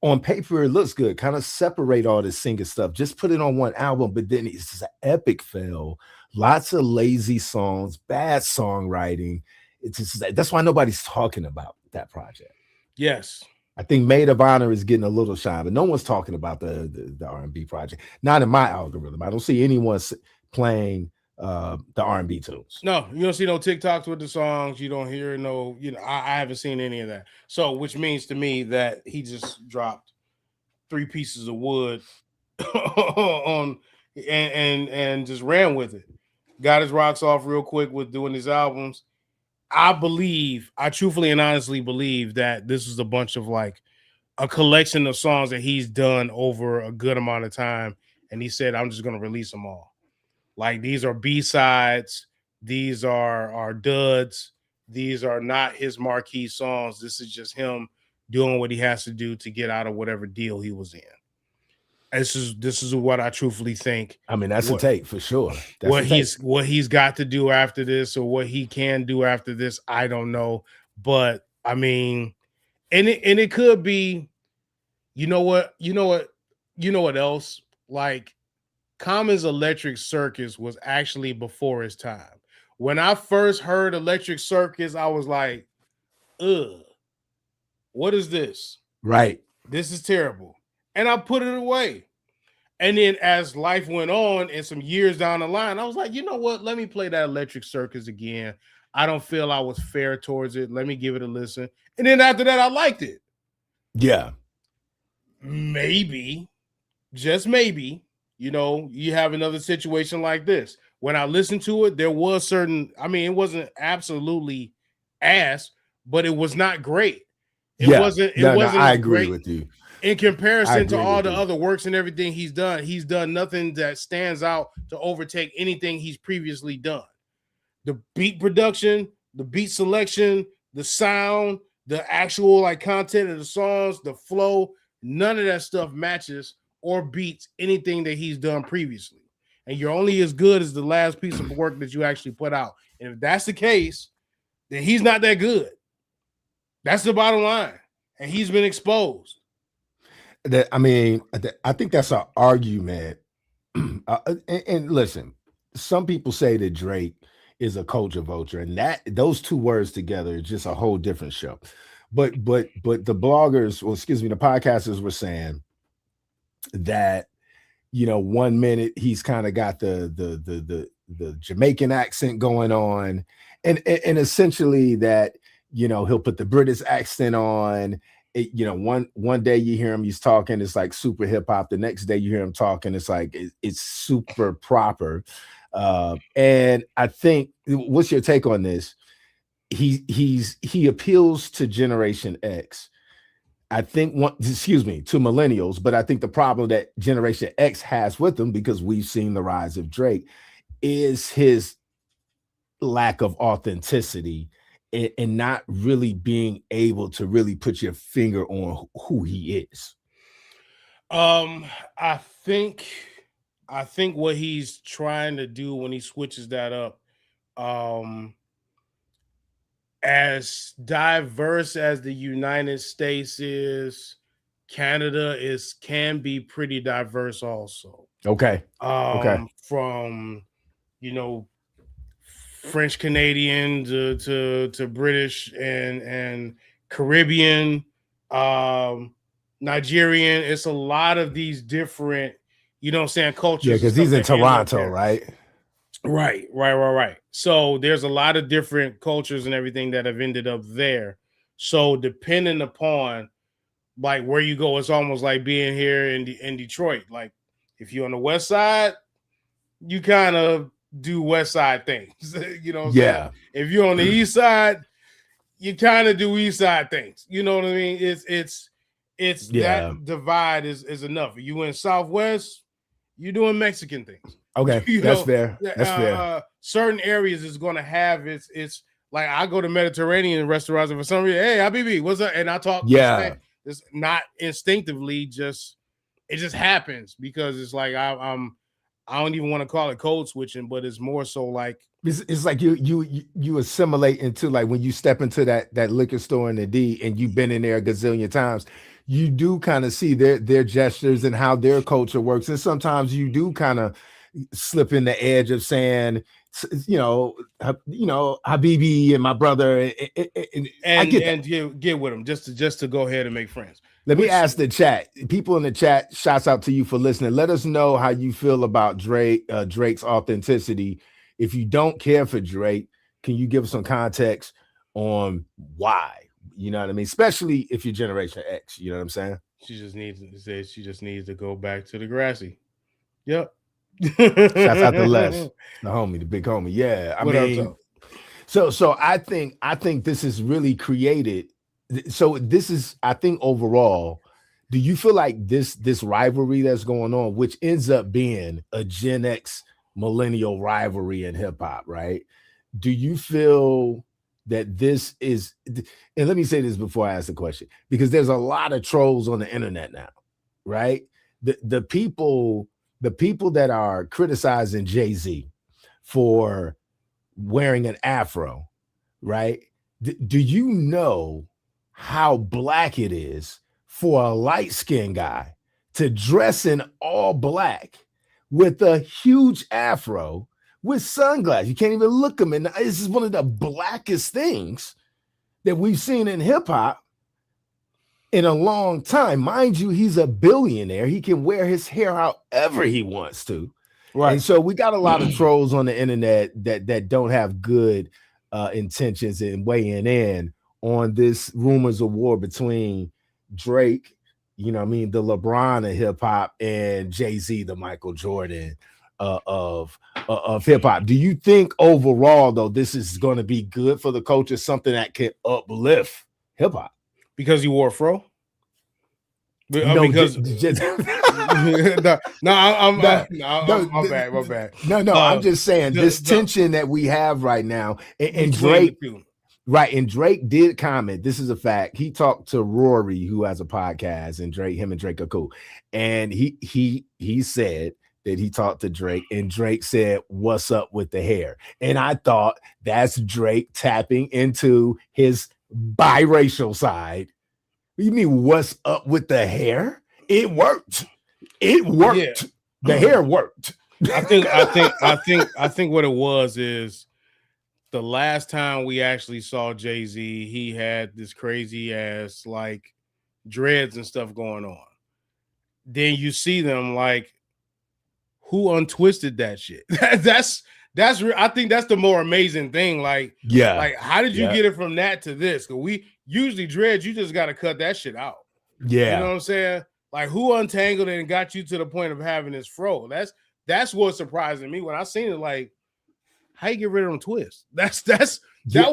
on paper it looks good, kind of separate all this singing stuff, just put it on one album, but then it's just an epic fail. Lots of lazy songs, bad songwriting. It's just, that's why nobody's talking about that project. Yes. I think Maid of Honor is getting a little shine, but no one's talking about the R&B project. Not in my algorithm. I don't see anyone playing the R&B tunes. No, you don't see no TikToks with the songs. You don't hear no, I haven't seen any of that. So, which means to me that he just dropped 3 pieces of wood on and just ran with it. Got his rocks off real quick with doing his albums. I truthfully and honestly believe that this is a bunch of like a collection of songs that he's done over a good amount of time. And he said, I'm just going to release them all. Like these are B-sides. These are duds. These are not his marquee songs. This is just him doing what he has to do to get out of whatever deal he was in. This is what I truthfully think. I mean, that's a take for sure. What he's got to do after this, or what he can do after this, I don't know. But I mean, and it could be, you know what else? Like Common's Electric Circus was actually before his time. When I first heard Electric Circus, I was like, ugh, what is this? Right. This is terrible. And I put it away. And then as life went on and some years down the line, I was like, you know what? Let me play that Electric Circus again. I don't feel I was fair towards it. Let me give it a listen. And then after that, I liked it. Yeah. Maybe, just maybe, you have another situation like this. When I listened to it, there was it wasn't absolutely ass, but it was not great. It wasn't I agree with you. In comparison to all the other works and everything he's done nothing that stands out to overtake anything he's previously done. The beat production, the beat selection, the sound, the actual like content of the songs, the flow, none of that stuff matches or beats anything that he's done previously. And you're only as good as the last piece of work that you actually put out. And if that's the case, then he's not that good. That's the bottom line. And he's been exposed. I think that's an argument. And listen, some people say that Drake is a culture vulture, and that those two words together is just a whole different show. But the bloggers, the podcasters were saying that 1 minute he's kind of got the Jamaican accent going on, and essentially that he'll put the British accent on. One day you hear him, he's talking, it's like super hip hop. The next day you hear him talking, it's like it's super proper. And I think, what's your take on this? He appeals to Generation X. I think to millennials, but I think the problem that Generation X has with them, because we've seen the rise of Drake, is his lack of authenticity and not really being able to really put your finger on who he is. I think what he's trying to do when he switches that up, as diverse as the United States is, Canada can be pretty diverse also. Okay. From French Canadian to British and Caribbean, Nigerian. It's a lot of these different, cultures. Yeah, because he's in Toronto, right? Right. So there's a lot of different cultures and everything that have ended up there. So depending upon like where you go, it's almost like being here in Detroit. Like if you're on the West Side, you kind of do West Side things. Yeah. If you're on the East Side, you kind of do East Side things. You know what I mean? It's that divide is enough. You in Southwest, you're doing Mexican things. Okay, that's fair. That's fair. Certain areas is going to have it's like I go to Mediterranean restaurants and for some reason, hey, Habibi, what's up? And I talk. Yeah, it's not instinctively, it just happens because it's like I don't even want to call it code switching, but it's more so like it's like you assimilate into, like when you step into that liquor store in the D and you've been in there a gazillion times, you do kind of see their gestures and how their culture works, and sometimes you do kind of slipping the edge of saying, Habibi and my brother. I get that. And get with him just to go ahead and make friends. Let me ask the chat. People in the chat, shouts out to you for listening. Let us know how you feel about Drake's authenticity. If you don't care for Drake, can you give us some context on why? You know what I mean? Especially if you're Generation X. You know what I'm saying? She just needs to go back to the grassy. Yep. Shouts out to Les, the big homie. Yeah, I mean, so I think this is really created. So this is, I think, overall, do you feel like this rivalry that's going on, which ends up being a Gen X millennial rivalry in hip hop, right? Do you feel that this is, and let me say this before I ask the question, because there's a lot of trolls on the internet now, right? The people that are criticizing Jay-Z for wearing an afro, right? Do you know how black it is for a light-skinned guy to dress in all black with a huge afro with sunglasses? You can't even look him in. This is one of the blackest things that we've seen in hip-hop in a long time. Mind you, he's a billionaire. He can wear his hair however he wants to. Right. And so we got a lot of trolls on the internet that don't have good intentions in weighing in on this rumors of war between Drake, the LeBron of hip hop, and Jay-Z, the Michael Jordan of hip hop. Do you think overall, though, this is going to be good for the culture, something that can uplift hip hop? Because he wore a fro? No, because my bad. No, I'm just saying this tension that we have right now, and Drake. Right, and Drake did comment. This is a fact. He talked to Rory, who has a podcast, and him and Drake are cool. And he said that he talked to Drake, and Drake said, "What's up with the hair?" And I thought that's Drake tapping into his biracial side. What do you mean, what's up with the hair? It worked. It worked. Yeah. The hair worked. I think what it was is, the last time we actually saw Jay-Z, he had this crazy ass like dreads and stuff going on. Then you see them like, who untwisted that shit? That's I think that's the more amazing thing. Like, yeah, like how did you get it from that to this? Because we usually dreads, you just got to cut that shit out. Yeah, you know what I'm saying? Like, who untangled it and got you to the point of having this fro? That's what's surprising me when I seen it. Like, how you get rid of them twists? That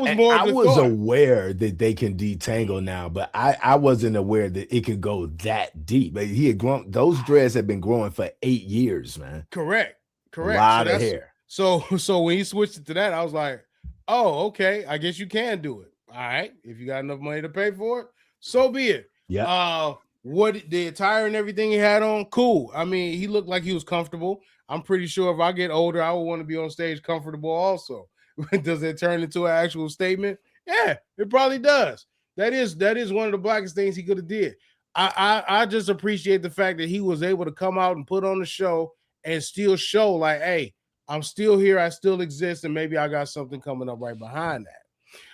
was more. I was aware that they can detangle now, but I wasn't aware that it could go that deep. But he had grown; those dreads have been growing for 8 years, man. Correct. A lot of hair. So when he switched it to that, I was like, oh, okay. I guess you can do it. All right, if you got enough money to pay for it, so be it. Yeah. What the attire and everything he had on, cool. I mean, he looked like he was comfortable. I'm pretty sure if I get older, I will want to be on stage comfortable also. Does it turn into an actual statement? Yeah, it probably does. That is one of the blackest things he could have did. I just appreciate the fact that he was able to come out and put on the show and still show like, hey, I'm still here. I still exist. And maybe I got something coming up right behind that.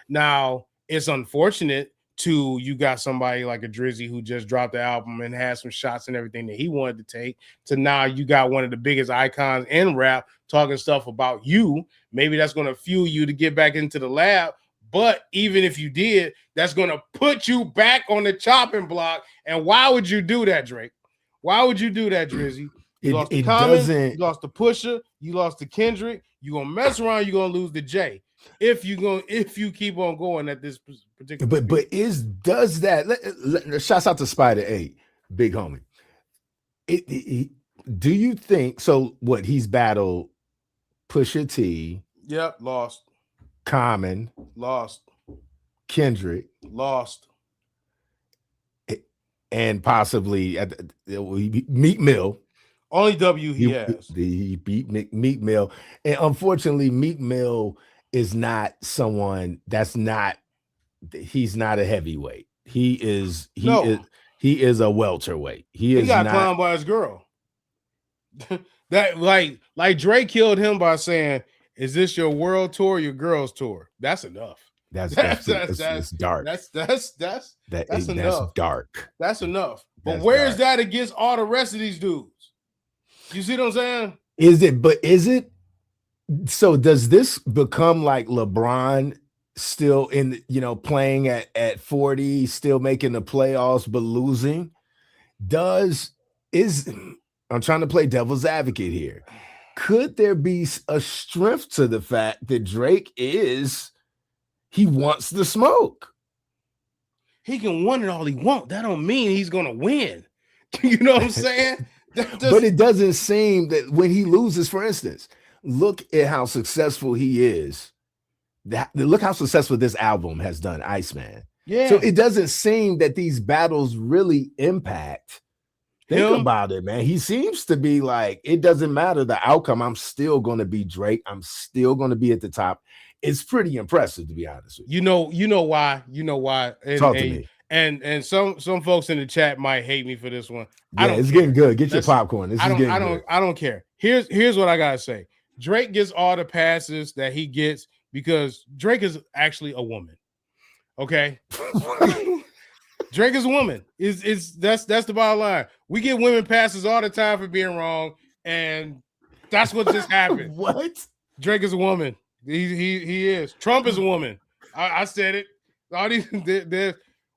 Now, it's unfortunate you got somebody like a Drizzy who just dropped the album and had some shots and everything that he wanted to take, to now you got one of the biggest icons in rap talking stuff about you. Maybe that's going to fuel you to get back into the lab. But even if you did, that's going to put you back on the chopping block. And why would you do that, Drake? Why would you do that, Drizzy? You lost to Common, you lost to Pusha, you lost to Kendrick. You're going to mess around, you're going to lose to Jay. If you keep on going at this particular, does that? Shouts out to Spider 8, big homie. Do you think so? What he's battled Pusha T, yep, lost. Common, lost. Kendrick, lost, and possibly Meek Mill. Only W he has. He beat Meek Mill, and unfortunately, Meek Mill is not someone he's not a heavyweight. He is a welterweight. He is got not clowned by his girl. That like Drake killed him by saying, "Is this your world tour, or your girls tour?" That's enough. That's dark. That's That's enough. dark. That's enough. But That's where's dark. that against all the rest of these dudes? You see what I'm saying? Is it? But is it? So does this become like LeBron still in, playing at 40, still making the playoffs but losing? I'm trying to play devil's advocate here. Could there be a strength to the fact that Drake he wants the smoke? He can want it all he wants. That don't mean he's gonna win. You know what I'm saying? But it doesn't seem that when he loses, for instance, look at how successful he is. Look how successful this album has done, Iceman. Yeah. So it doesn't seem that these battles really impact. Think about it, man. He seems to be like, it doesn't matter the outcome. I'm still going to be Drake. I'm still going to be at the top. It's pretty impressive, to be honest with you. You know why. Talk to me. And some folks in the chat might hate me for this one. Yeah, it's getting good. Get your popcorn. I don't care. Here's what I gotta say. Drake gets all the passes that he gets because Drake is actually a woman. Okay. Drake is a woman. That's the bottom line. We get women passes all the time for being wrong, and that's what just happened. What? Drake is a woman. He is. Trump is a woman. I said it. All these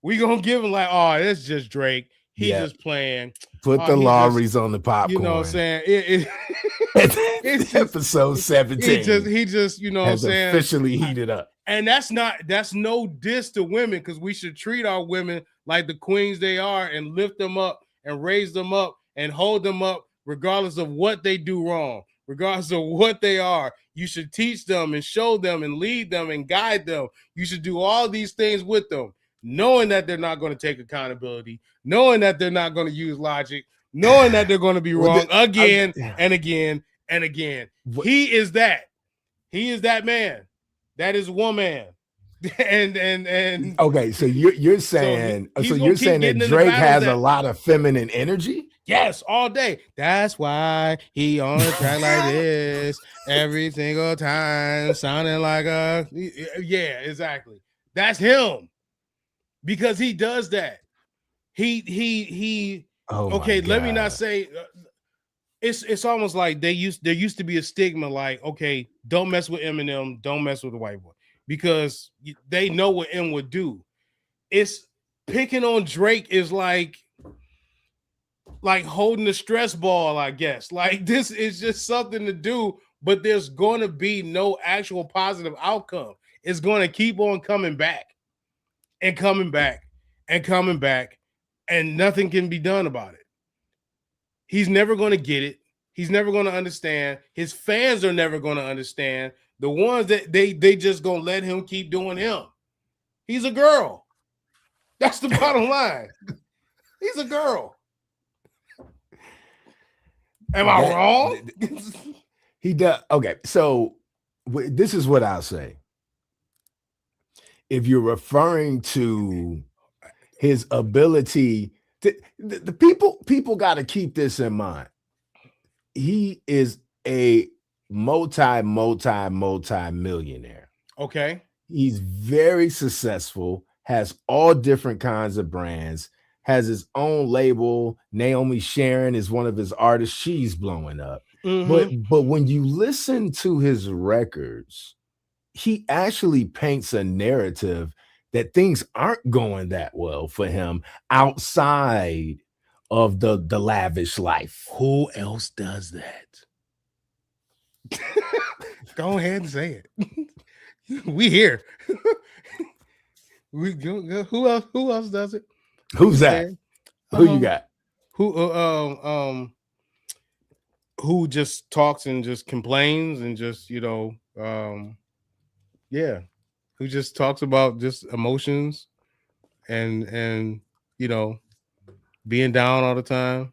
we gonna give him like, oh, it's just Drake. He's just playing. Put the Lawries on the popcorn. You know what I'm saying? It's episode 17. He just you know what I'm saying, officially heated up. And that's no diss to women, because we should treat our women like the queens they are and lift them up and raise them up and hold them up regardless of what they do wrong, regardless of what they are. You should teach them and show them and lead them and guide them. You should do all these things with them, knowing that they're not going to take accountability, knowing that they're not going to use logic, knowing that they're going to be wrong again and again and again. He is that. He is that man. That is woman. And okay, so you're saying you're saying that Drake has a lot of feminine energy? Yes, all day. That's why he on a track like this every single time, sounding like yeah, exactly. That's him. Because he does that. Okay, let me not say it's almost like there used to be a stigma like, okay, don't mess with Eminem, don't mess with the white boy, because they know what M would do. It's picking on Drake is like holding a stress ball, I guess. Like, this is just something to do, but there's going to be no actual positive outcome. It's going to keep on coming back and coming back and coming back, and nothing can be done about it. He's never going to get it. He's never going to understand. His fans are never going to understand. The ones that they just going to let him keep doing him. He's a girl. That's the bottom line. He's a girl. Am I wrong? He does. Okay, so this is what I'll say. If you're referring to his ability, the people got to keep this in mind. He is a multi-millionaire. Okay. He's very successful, has all different kinds of brands, has his own label. Naomi Sharon is one of his artists. She's blowing up. Mm-hmm. But when you listen to his records, he actually paints a narrative that things aren't going that well for him outside of the lavish life. Who else does that? Go ahead and say it. We here. We go. Who else does it? Who's that? Who you got? Who just talks and just complains and just, yeah, who just talks about just emotions and being down all the time.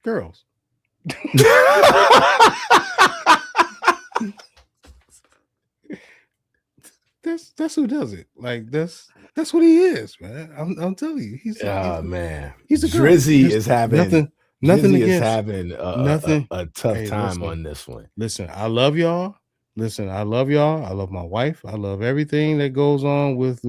Girls. That's who does it. Like, that's what he is, man. I'm telling you, man. He's a girl. Drizzy is having Nothing Jizzy is against having nothing. a tough Hey, time on this one. listen, I love y'all. Listen, I love y'all. I love my wife. I love everything that goes on with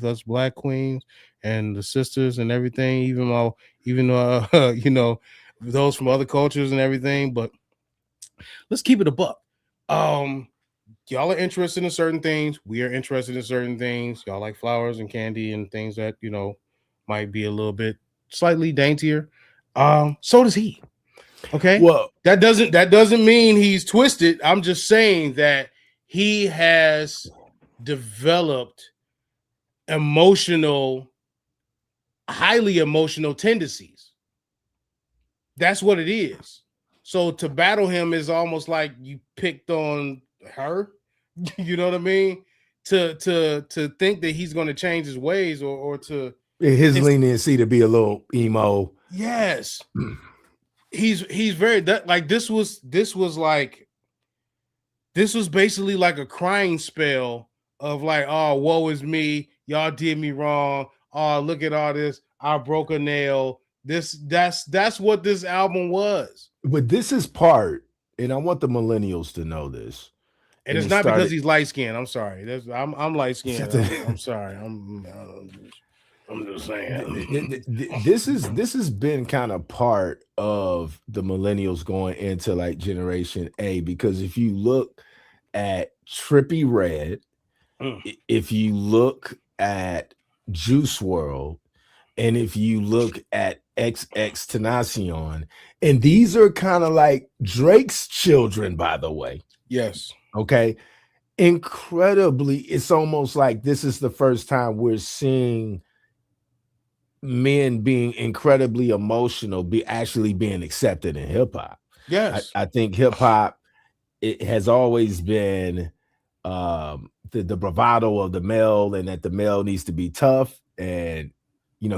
us black queens and the sisters and everything. Even though those from other cultures and everything. But let's keep it a buck. Y'all are interested in certain things. We are interested in certain things. Y'all like flowers and candy and things that might be a little bit slightly daintier. So does he. Okay. Well, That doesn't mean he's twisted. I'm just saying that he has developed highly emotional tendencies. That's what it is. So to battle him is almost like you picked on her. You know what I mean? To think that he's going to change his ways or to his leniency to be a little emo. yes. He's very like this was basically like a crying spell of like, oh, woe is me, y'all did me wrong. Oh, look at all this. I broke a nail. That's what this album was. But this is part, and I want the millennials to know this. And it's not because he's light skinned. I'm sorry. I'm light skinned. I'm sorry. I'm just saying. This has been kind of part of the millennials going into like Generation A, because if you look at Trippy Red, if you look at Juice World, and if you look at XX Tenacion, and these are kind of like Drake's children, by the way. Yes. Okay. Incredibly, it's almost like this is the first time we're seeing men being incredibly emotional be actually being accepted in hip hop. Yes. I think hip hop, it has always been the bravado of the male, and that the male needs to be tough and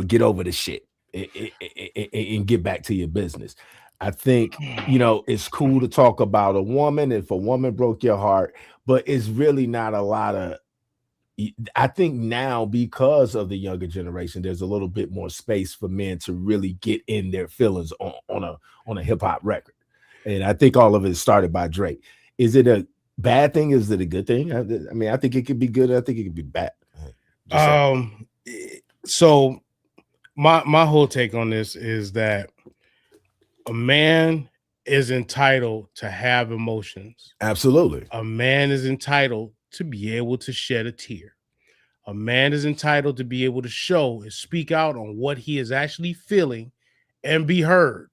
get over the shit and get back to your business. I think it's cool to talk about a woman if a woman broke your heart, but it's really not a lot of. I think now, because of the younger generation, there's a little bit more space for men to really get in their feelings on a hip hop record, and I think all of it started by Drake. Is it a bad thing? Is it a good thing? I mean, I think it could be good. I think it could be bad. So my whole take on this is that a man is entitled to have emotions. Absolutely. A man is entitled to be able to shed a tear. A man is entitled to be able to show and speak out on what he is actually feeling and be heard,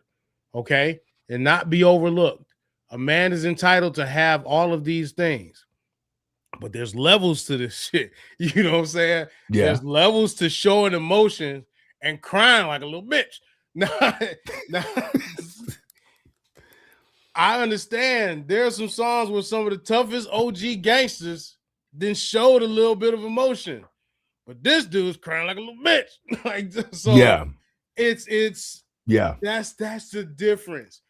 okay? And not be overlooked. A man is entitled to have all of these things. But there's levels to this shit. You know what I'm saying? Yeah. There's levels to showing emotion and crying like a little bitch. Now, I understand there are some songs where some of the toughest OG gangsters then showed a little bit of emotion, but this dude's crying like a little bitch. Like, so yeah, it's yeah. That's the difference.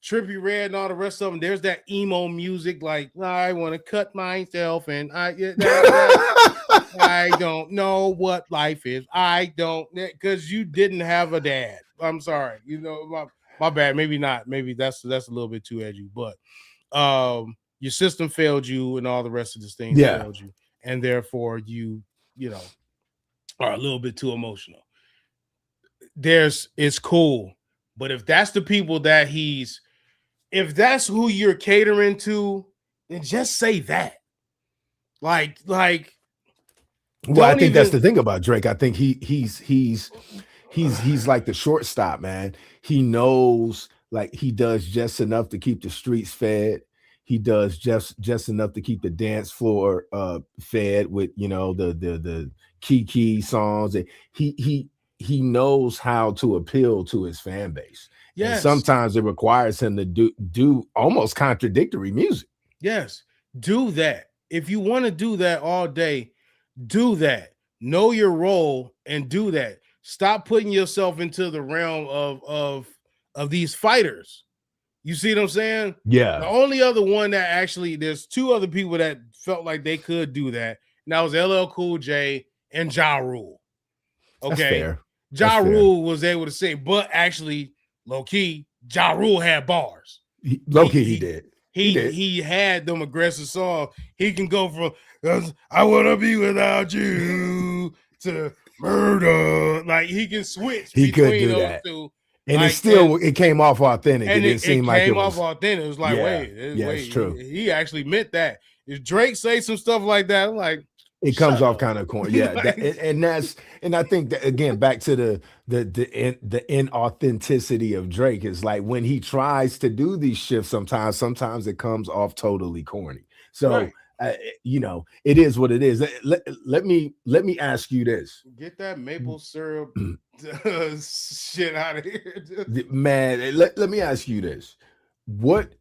Trippy Red and all the rest of them. There's that emo music, like I want to cut myself, and I don't know what life is. I don't, because you didn't have a dad. I'm sorry, my bad. Maybe not. Maybe that's a little bit too edgy, but your system failed you, and all the rest of this thing failed you, and therefore you are a little bit too emotional. It's cool, but if that's the people that if that's who you're catering to, then just say that. Like. Well, I think that's the thing about Drake. I think he's like the shortstop, man. He knows, like, he does just enough to keep the streets fed. He does just enough to keep the dance floor fed with the key songs. And he knows how to appeal to his fan base. Yes. And sometimes it requires him to do almost contradictory music. Yes, do that. If you want to do that all day, do that. Know your role and do that. Stop putting yourself into the realm of these fighters. You see what I'm saying? Yeah. The only other one that actually, there's two other people that felt like they could do that. And that was LL Cool J and Ja Rule. Okay. Ja Rule was able to say, but actually, low key, Ja Rule had bars. Low key, he did. He had them aggressive songs. He can go from "I wanna be without you" to "Murder." Like he can switch He could between do those that. two. And Like, it came off authentic. and It didn't seem like it came was. off authentic. It was like, Yeah, wait, it's true. He actually meant that. If Drake say some stuff like that, I'm like, it comes shut off up. kind of corny. Yeah, Like- and I think that again back to the inauthenticity of Drake is like when he tries to do these shifts. Sometimes it comes off totally corny. So. Right. You know, it is what it is. Let me ask you this. Get that maple syrup shit out of here. Man, let me ask you this. What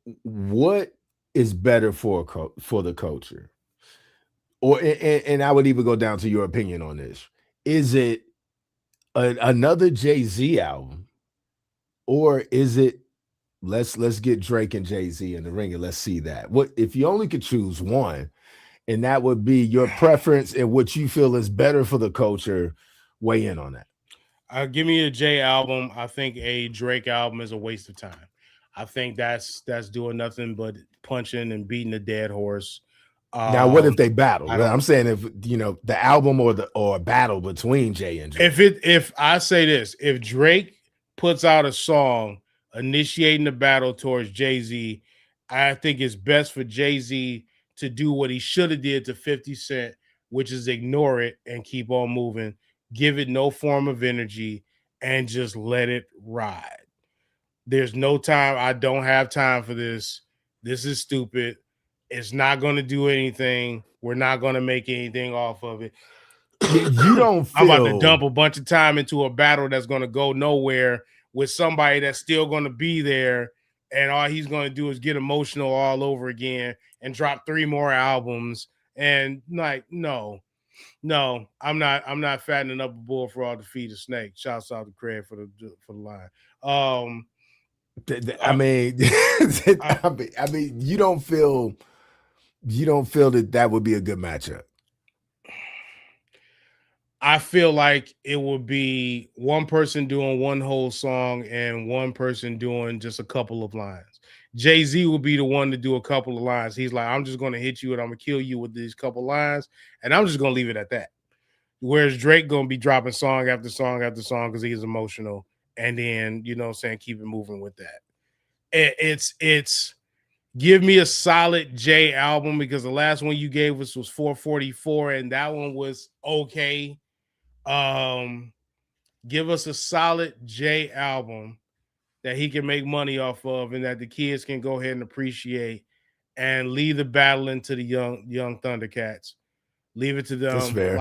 is better for the culture? Or and I would even go down to your opinion on this. Is it another Jay-Z album, or is it let's get Drake and Jay-Z in the ring and let's see that? What if you only could choose one, and that would be your preference and what you feel is better for the culture? Weigh in on that. Give me a Jay album. I think a Drake album is a waste of time. I think that's doing nothing but punching and beating a dead horse. Now, what if they battle? I'm saying if the album or a battle between Jay and Drake. If I say this, if Drake puts out a song initiating the battle towards Jay-Z, I think it's best for Jay-Z to do what he should have did to 50 Cent, which is ignore it and keep on moving, give it no form of energy, and just let it ride. There's no time. I don't have time for this. This is stupid. It's not going to do anything. We're not going to make anything off of it. You don't feel I'm about to dump a bunch of time into a battle that's going to go nowhere with somebody that's still going to be there, and all he's going to do is get emotional all over again and drop 3 more albums. And like, no, I'm not fattening up a bull for all to feed a snake. Shouts out to Craig for the line. I mean, I mean, you don't feel that would be a good matchup. I feel like it would be one person doing one whole song and one person doing just a couple of lines. Jay-Z will be the one to do a couple of lines. He's like, I'm just going to hit you and I'm going to kill you with these couple lines, and I'm just going to leave it at that. Whereas Drake going to be dropping song after song after song because he's emotional, and then, keep it moving with that. It's give me a solid Jay album, because the last one you gave us was 444, and that one was okay. Give us a solid Jay album that he can make money off of and that the kids can go ahead and appreciate, and leave the battling to the young Thundercats. Leave it to them. That's fair.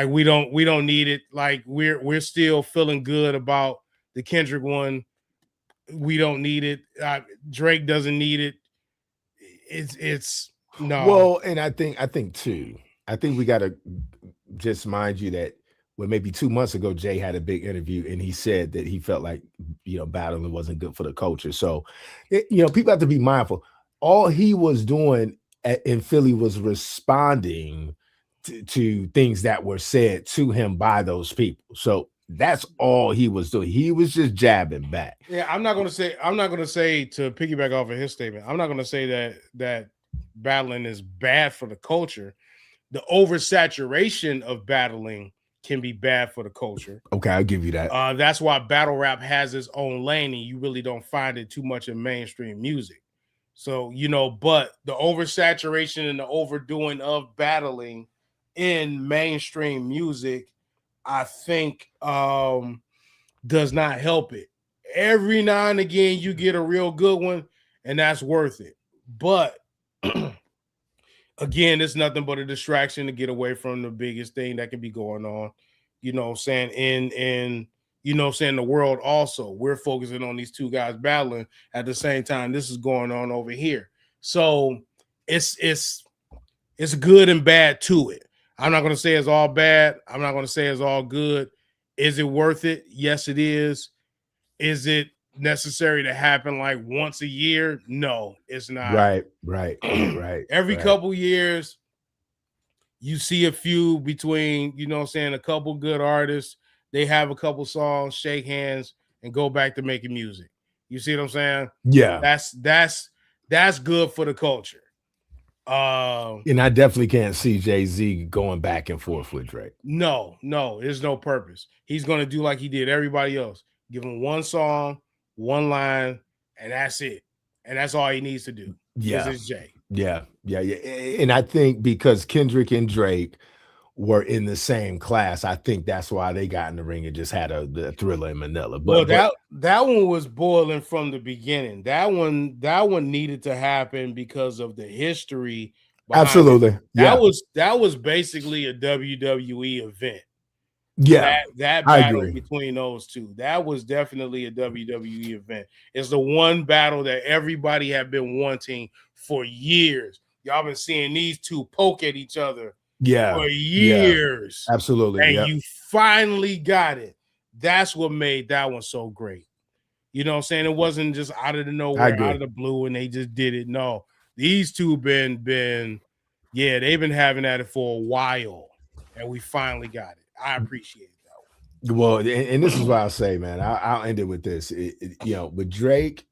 We don't need it. Like we're still feeling good about the Kendrick one. We don't need it. Drake doesn't need it. It's no. Well, and I think too. I think we got to just mind you that maybe 2 months ago, Jay had a big interview and he said that he felt like battling wasn't good for the culture. So people have to be mindful. All he was doing in Philly was responding to things that were said to him by those people. So that's all he was doing. He was just jabbing back. Yeah, I'm not gonna say to piggyback off of his statement. I'm not gonna say that battling is bad for the culture. The oversaturation of battling can be bad for the culture. Okay, I'll give you that. That's why battle rap has its own lane, and you really don't find it too much in mainstream music. So, but the oversaturation and the overdoing of battling in mainstream music, I think, does not help it. Every now and again, you get a real good one, and that's worth it. But again, it's nothing but a distraction to get away from the biggest thing that can be going on. In the world also. We're focusing on these two guys battling at the same time. This is going on over here. So it's good and bad to it. I'm not going to say it's all bad. I'm not going to say it's all good. Is it worth it? Yes, it is. Is it necessary to happen like once a year? No, it's not. Right. Every couple years, you see a few between, a couple good artists. They have a couple songs, shake hands, and go back to making music. You see what I'm saying? Yeah. That's good for the culture. And I definitely can't see Jay-Z going back and forth with Drake. No, there's no purpose. He's gonna do like he did everybody else. Give him one song, one line, and that's it. And that's all he needs to do. Yeah. This is Jay. Yeah. And I think because Kendrick and Drake were in the same class, I think that's why they got in the ring and just had the Thriller in Manila. But that one was boiling from the beginning. That one needed to happen because of the history. Absolutely. That was basically a WWE event. Yeah, that battle between those two, that was definitely a WWE event. It's the one battle that everybody had been wanting for years. Y'all been seeing these two poke at each other for years. Yeah. Absolutely. And you finally got it. That's what made that one so great. You know what I'm saying? It wasn't just out of the nowhere, out of the blue, and they just did it. No, these two they've been having at it for a while, and we finally got it. I appreciate that one. Well, and this is what I'll say, man. I'll end it with this. With Drake,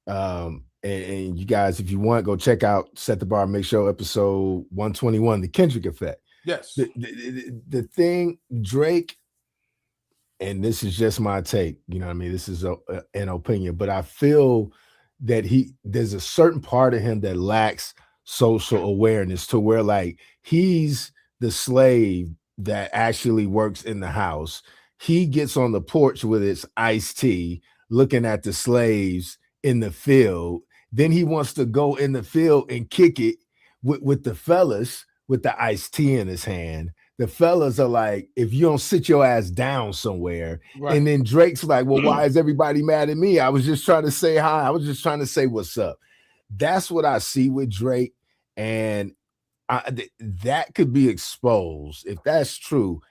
and you guys, if you want, go check out Set the Bar Make Show episode 121, The Kendrick Effect. Yes. The thing, Drake, and this is just my take, you know what I mean? This is an opinion, but I feel that there's a certain part of him that lacks social awareness to where like he's the slave that actually works in the house. He gets on the porch with his iced tea, looking at the slaves in the field. Then he wants to go in the field and kick it with the fellas with the iced tea in his hand. The fellas are like, if you don't sit your ass down somewhere. Right. And then Drake's like, well, why is everybody mad at me? I was just trying to say hi. I was just trying to say what's up. That's what I see with Drake. And that could be exposed. If that's true,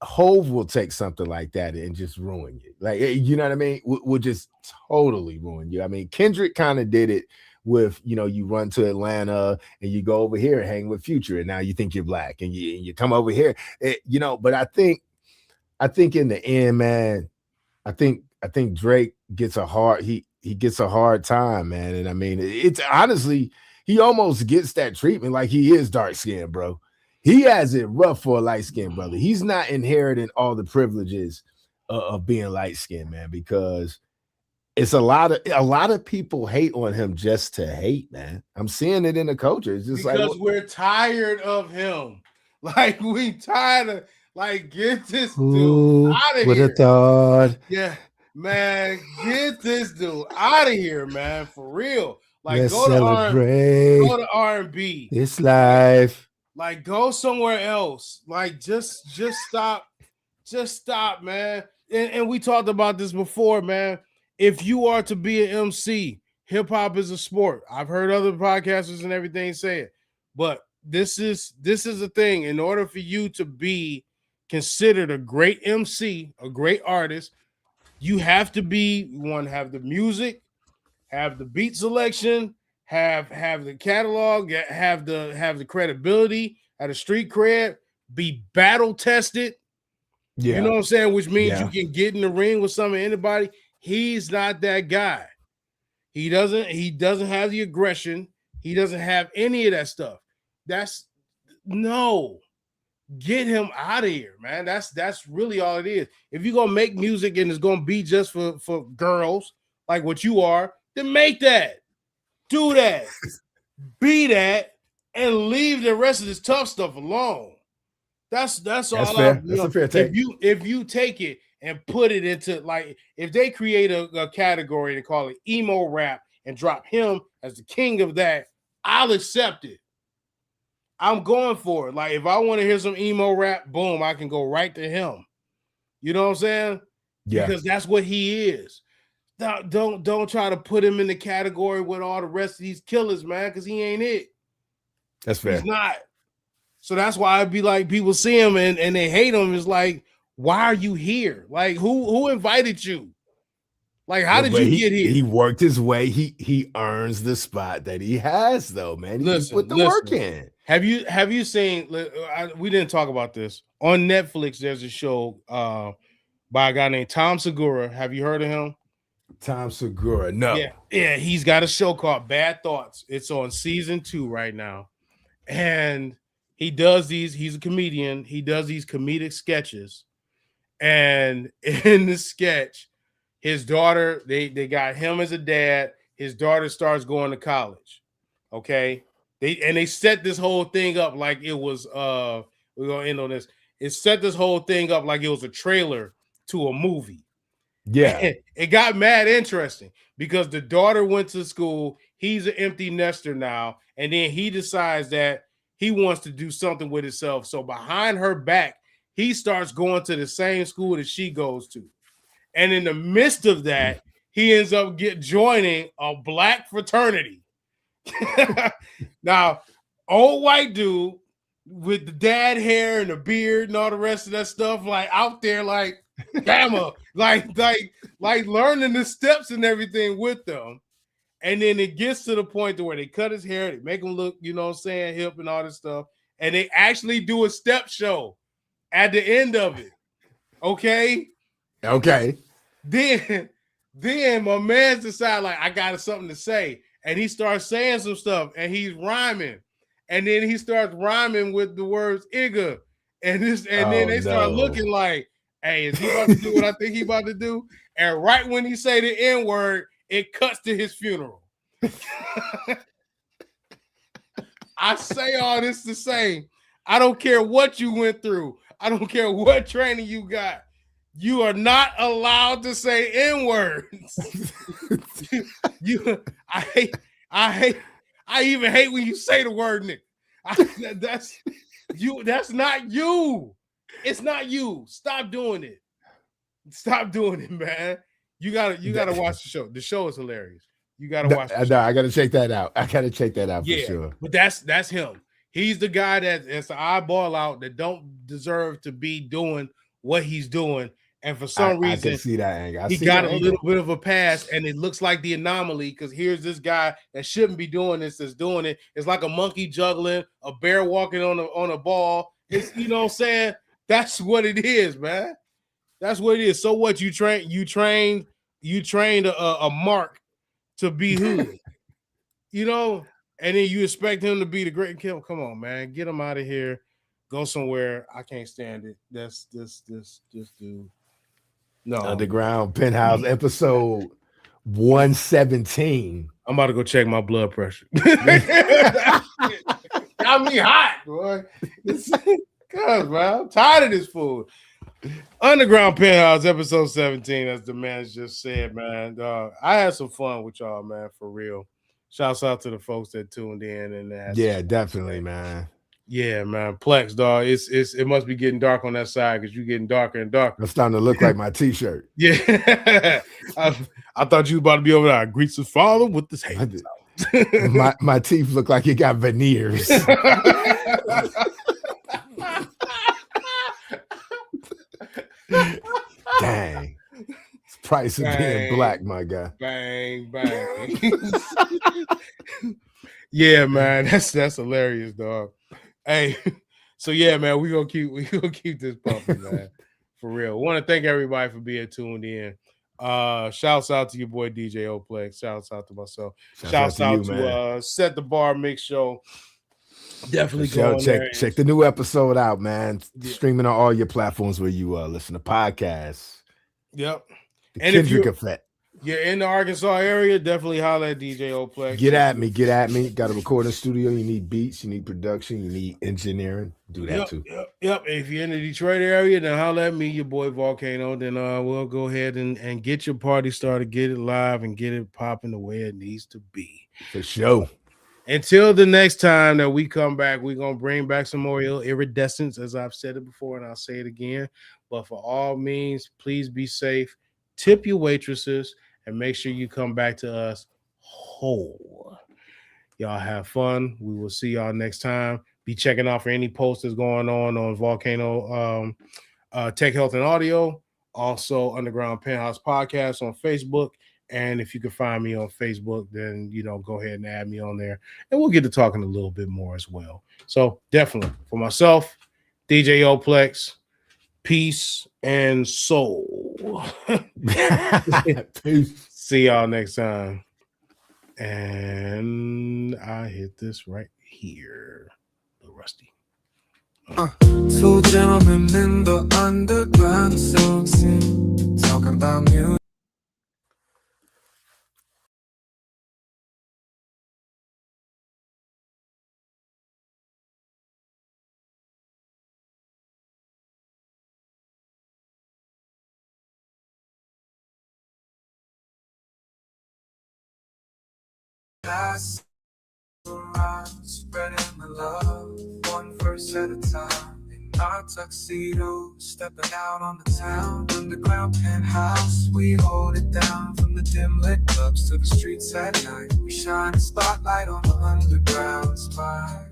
Hove will take something like that and just ruin you. Like, you know what I mean? Will just totally ruin you. I mean, Kendrick kind of did it with, you run to Atlanta and you go over here and hang with Future, and now you think you're black and you come over here, but I think in the end, man, I think Drake gets he gets a hard time, man. And I mean, it's honestly, he almost gets that treatment like he is dark skinned, bro. He has it rough for a light skinned brother. He's not inheriting all the privileges of being light skinned, man, because it's a lot of people hate on him just to hate, man. I'm seeing it in the culture. It's just because we're tired of him. Like, we tired of, like, get this dude out of here. Would have thought. Yeah, man, get this dude out of here, man, for real. Like, let's go to R&B. This life. Like, go somewhere else. Like, just stop. Just stop, man. And we talked about this before, man. If you are to be an MC, hip hop is a sport. I've heard other podcasters and everything say it, but this is a thing. In order for you to be considered a great MC, a great artist, you have to have the music, have the beat selection, have the catalog, have the credibility, have the street cred, be battle tested. Yeah. You know what I'm saying? Which means you can get in the ring with anybody. He's not that guy. He doesn't have the aggression. He doesn't have any of that stuff. Get him out of here, man. That's really all it is. If you're gonna make music and it's gonna be just for girls like what you are, then make that. Do that. Be that, and leave the rest of this tough stuff alone. That's all. Fair. That's a fair take. If you take it and put it into, like, if they create a category and call it emo rap and drop him as the king of that, I'll accept it. I'm going for it. Like, if I want to hear some emo rap, boom, I can go right to him. You know what I'm saying? Yeah. Because that's what he is. Don't try to put him in the category with all the rest of these killers, man, because he ain't it. That's fair. He's not. So that's why I'd be like, people see him and they hate him. It's like, why are you here? Like, who invited you? Like, how did you get here? He worked his way. He earns the spot that he has, though, man. He put the work in. Have you seen? We didn't talk about this on Netflix. There's a show by a guy named Tom Segura. Have you heard of him? Tom Segura. No. Yeah. He's got a show called Bad Thoughts. It's on season 2 right now, and he does these. He's a comedian. He does these comedic sketches, and in the sketch, his daughter. They got him as a dad. His daughter starts going to college. Okay, they set this whole thing up like it was. We're gonna end on this. It set this whole thing up like it was a trailer to a movie. Yeah. It got mad interesting because the daughter went to school. He's an empty nester now. And then he decides that he wants to do something with himself. So behind her back, he starts going to the same school that she goes to. And in the midst of that, he ends up joining a black fraternity. Now, old white dude with the dad hair and the beard and all the rest of that stuff, like out there, like Bama, like learning the steps and everything with them. And then it gets to the point to where they cut his hair, they make him look, you know what I'm saying, hip and all this stuff. And they actually do a step show at the end of it. Okay. Then my man decides, like, I got something to say. And he starts saying some stuff and he's rhyming. And then he starts rhyming with the words Igga. And then they start looking like, hey, is he about to do what I think he about to do? And right when he say the N-word, it cuts to his funeral. I say all this to say, I don't care what you went through. I don't care what training you got. You are not allowed to say N-words. I even hate when you say the word nigga. That's not you. It's not you. Stop doing it. Stop doing it, man. You gotta watch the show. The show is hilarious. You gotta watch the show. No, I gotta check that out. For sure. But that's him. He's the guy that's the eyeball out that don't deserve to be doing what he's doing. And for some reason, I can see that angle. He got a little bit of a pass, and it looks like the anomaly because here's this guy that shouldn't be doing this that's doing it. It's like a monkey juggling, a bear walking on a ball. It's, you know what I'm saying? That's what it is, man. That's what it is. So what? You trained a mark to be hood, you know, and then you expect him to be the great kill. Come on, man, get him out of here. Go somewhere. I can't stand it. That's this dude. No. Underground Penthouse episode 117. I'm about to go check my blood pressure. Got me hot, boy. Cuz, man, I'm tired of this food. Underground Penthouse episode 17, as the man just said, man. I had some fun with y'all, man, for real. Shouts out to the folks that tuned in and yeah, definitely, man. Yeah, man. Plex, dog. It must be getting dark on that side because you're getting darker and darker. It's starting to look like my t-shirt. Yeah. I thought you was about to be over there. Greets his father with this hand. my teeth look like it got veneers. Dang. It's price of being black, my guy. Bang, bang. Yeah, man. That's hilarious, dog. Hey, so yeah, man, we gonna keep this pumping, man. For real. I want to thank everybody for being tuned in. Shouts out to your boy DJ Oplex. Shouts out to myself. Shouts out to Set the Bar Mix Show. Definitely go check the new episode out, man. Yeah. Streaming on all your platforms where you listen to podcasts. Yep. The Kendrick Effect. You're in the Arkansas area, definitely holler at DJ Oplex. Get at me. Got a recording studio. You need beats, you need production, you need engineering. Do that too. Yep. If you're in the Detroit area, then holler at me, your boy Volcano. Then we'll go ahead and get your party started, get it live, and get it popping the way it needs to be. For sure. Until the next time that we come back, we're going to bring back some more iridescence, as I've said it before, and I'll say it again. But for all means, please be safe. Tip your waitresses. And make sure you come back to us whole. Y'all have fun. We will see y'all next time. Be checking out for any posts that's going on Volcano Tech Health and Audio. Also, Underground Penthouse Podcast on Facebook. And if you can find me on Facebook, then, go ahead and add me on there. And we'll get to talking a little bit more as well. So definitely, for myself, DJ Oplex, peace, and soul. Peace. See y'all next time. And I hit this right here. The Rusty. Two gentlemen in the underground scene, talking about music. Pass around, spreading the love, one verse at a time. In our tuxedo, stepping out on the town. Underground penthouse, we hold it down. From the dim lit clubs to the streets at night, we shine a spotlight on the underground spine.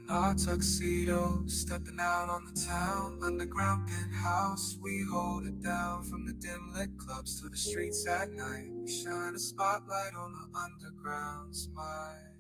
Our tuxedo, stepping out on the town. Underground penthouse, we hold it down. From the dim lit clubs to the streets at night, we shine a spotlight on the underground smile.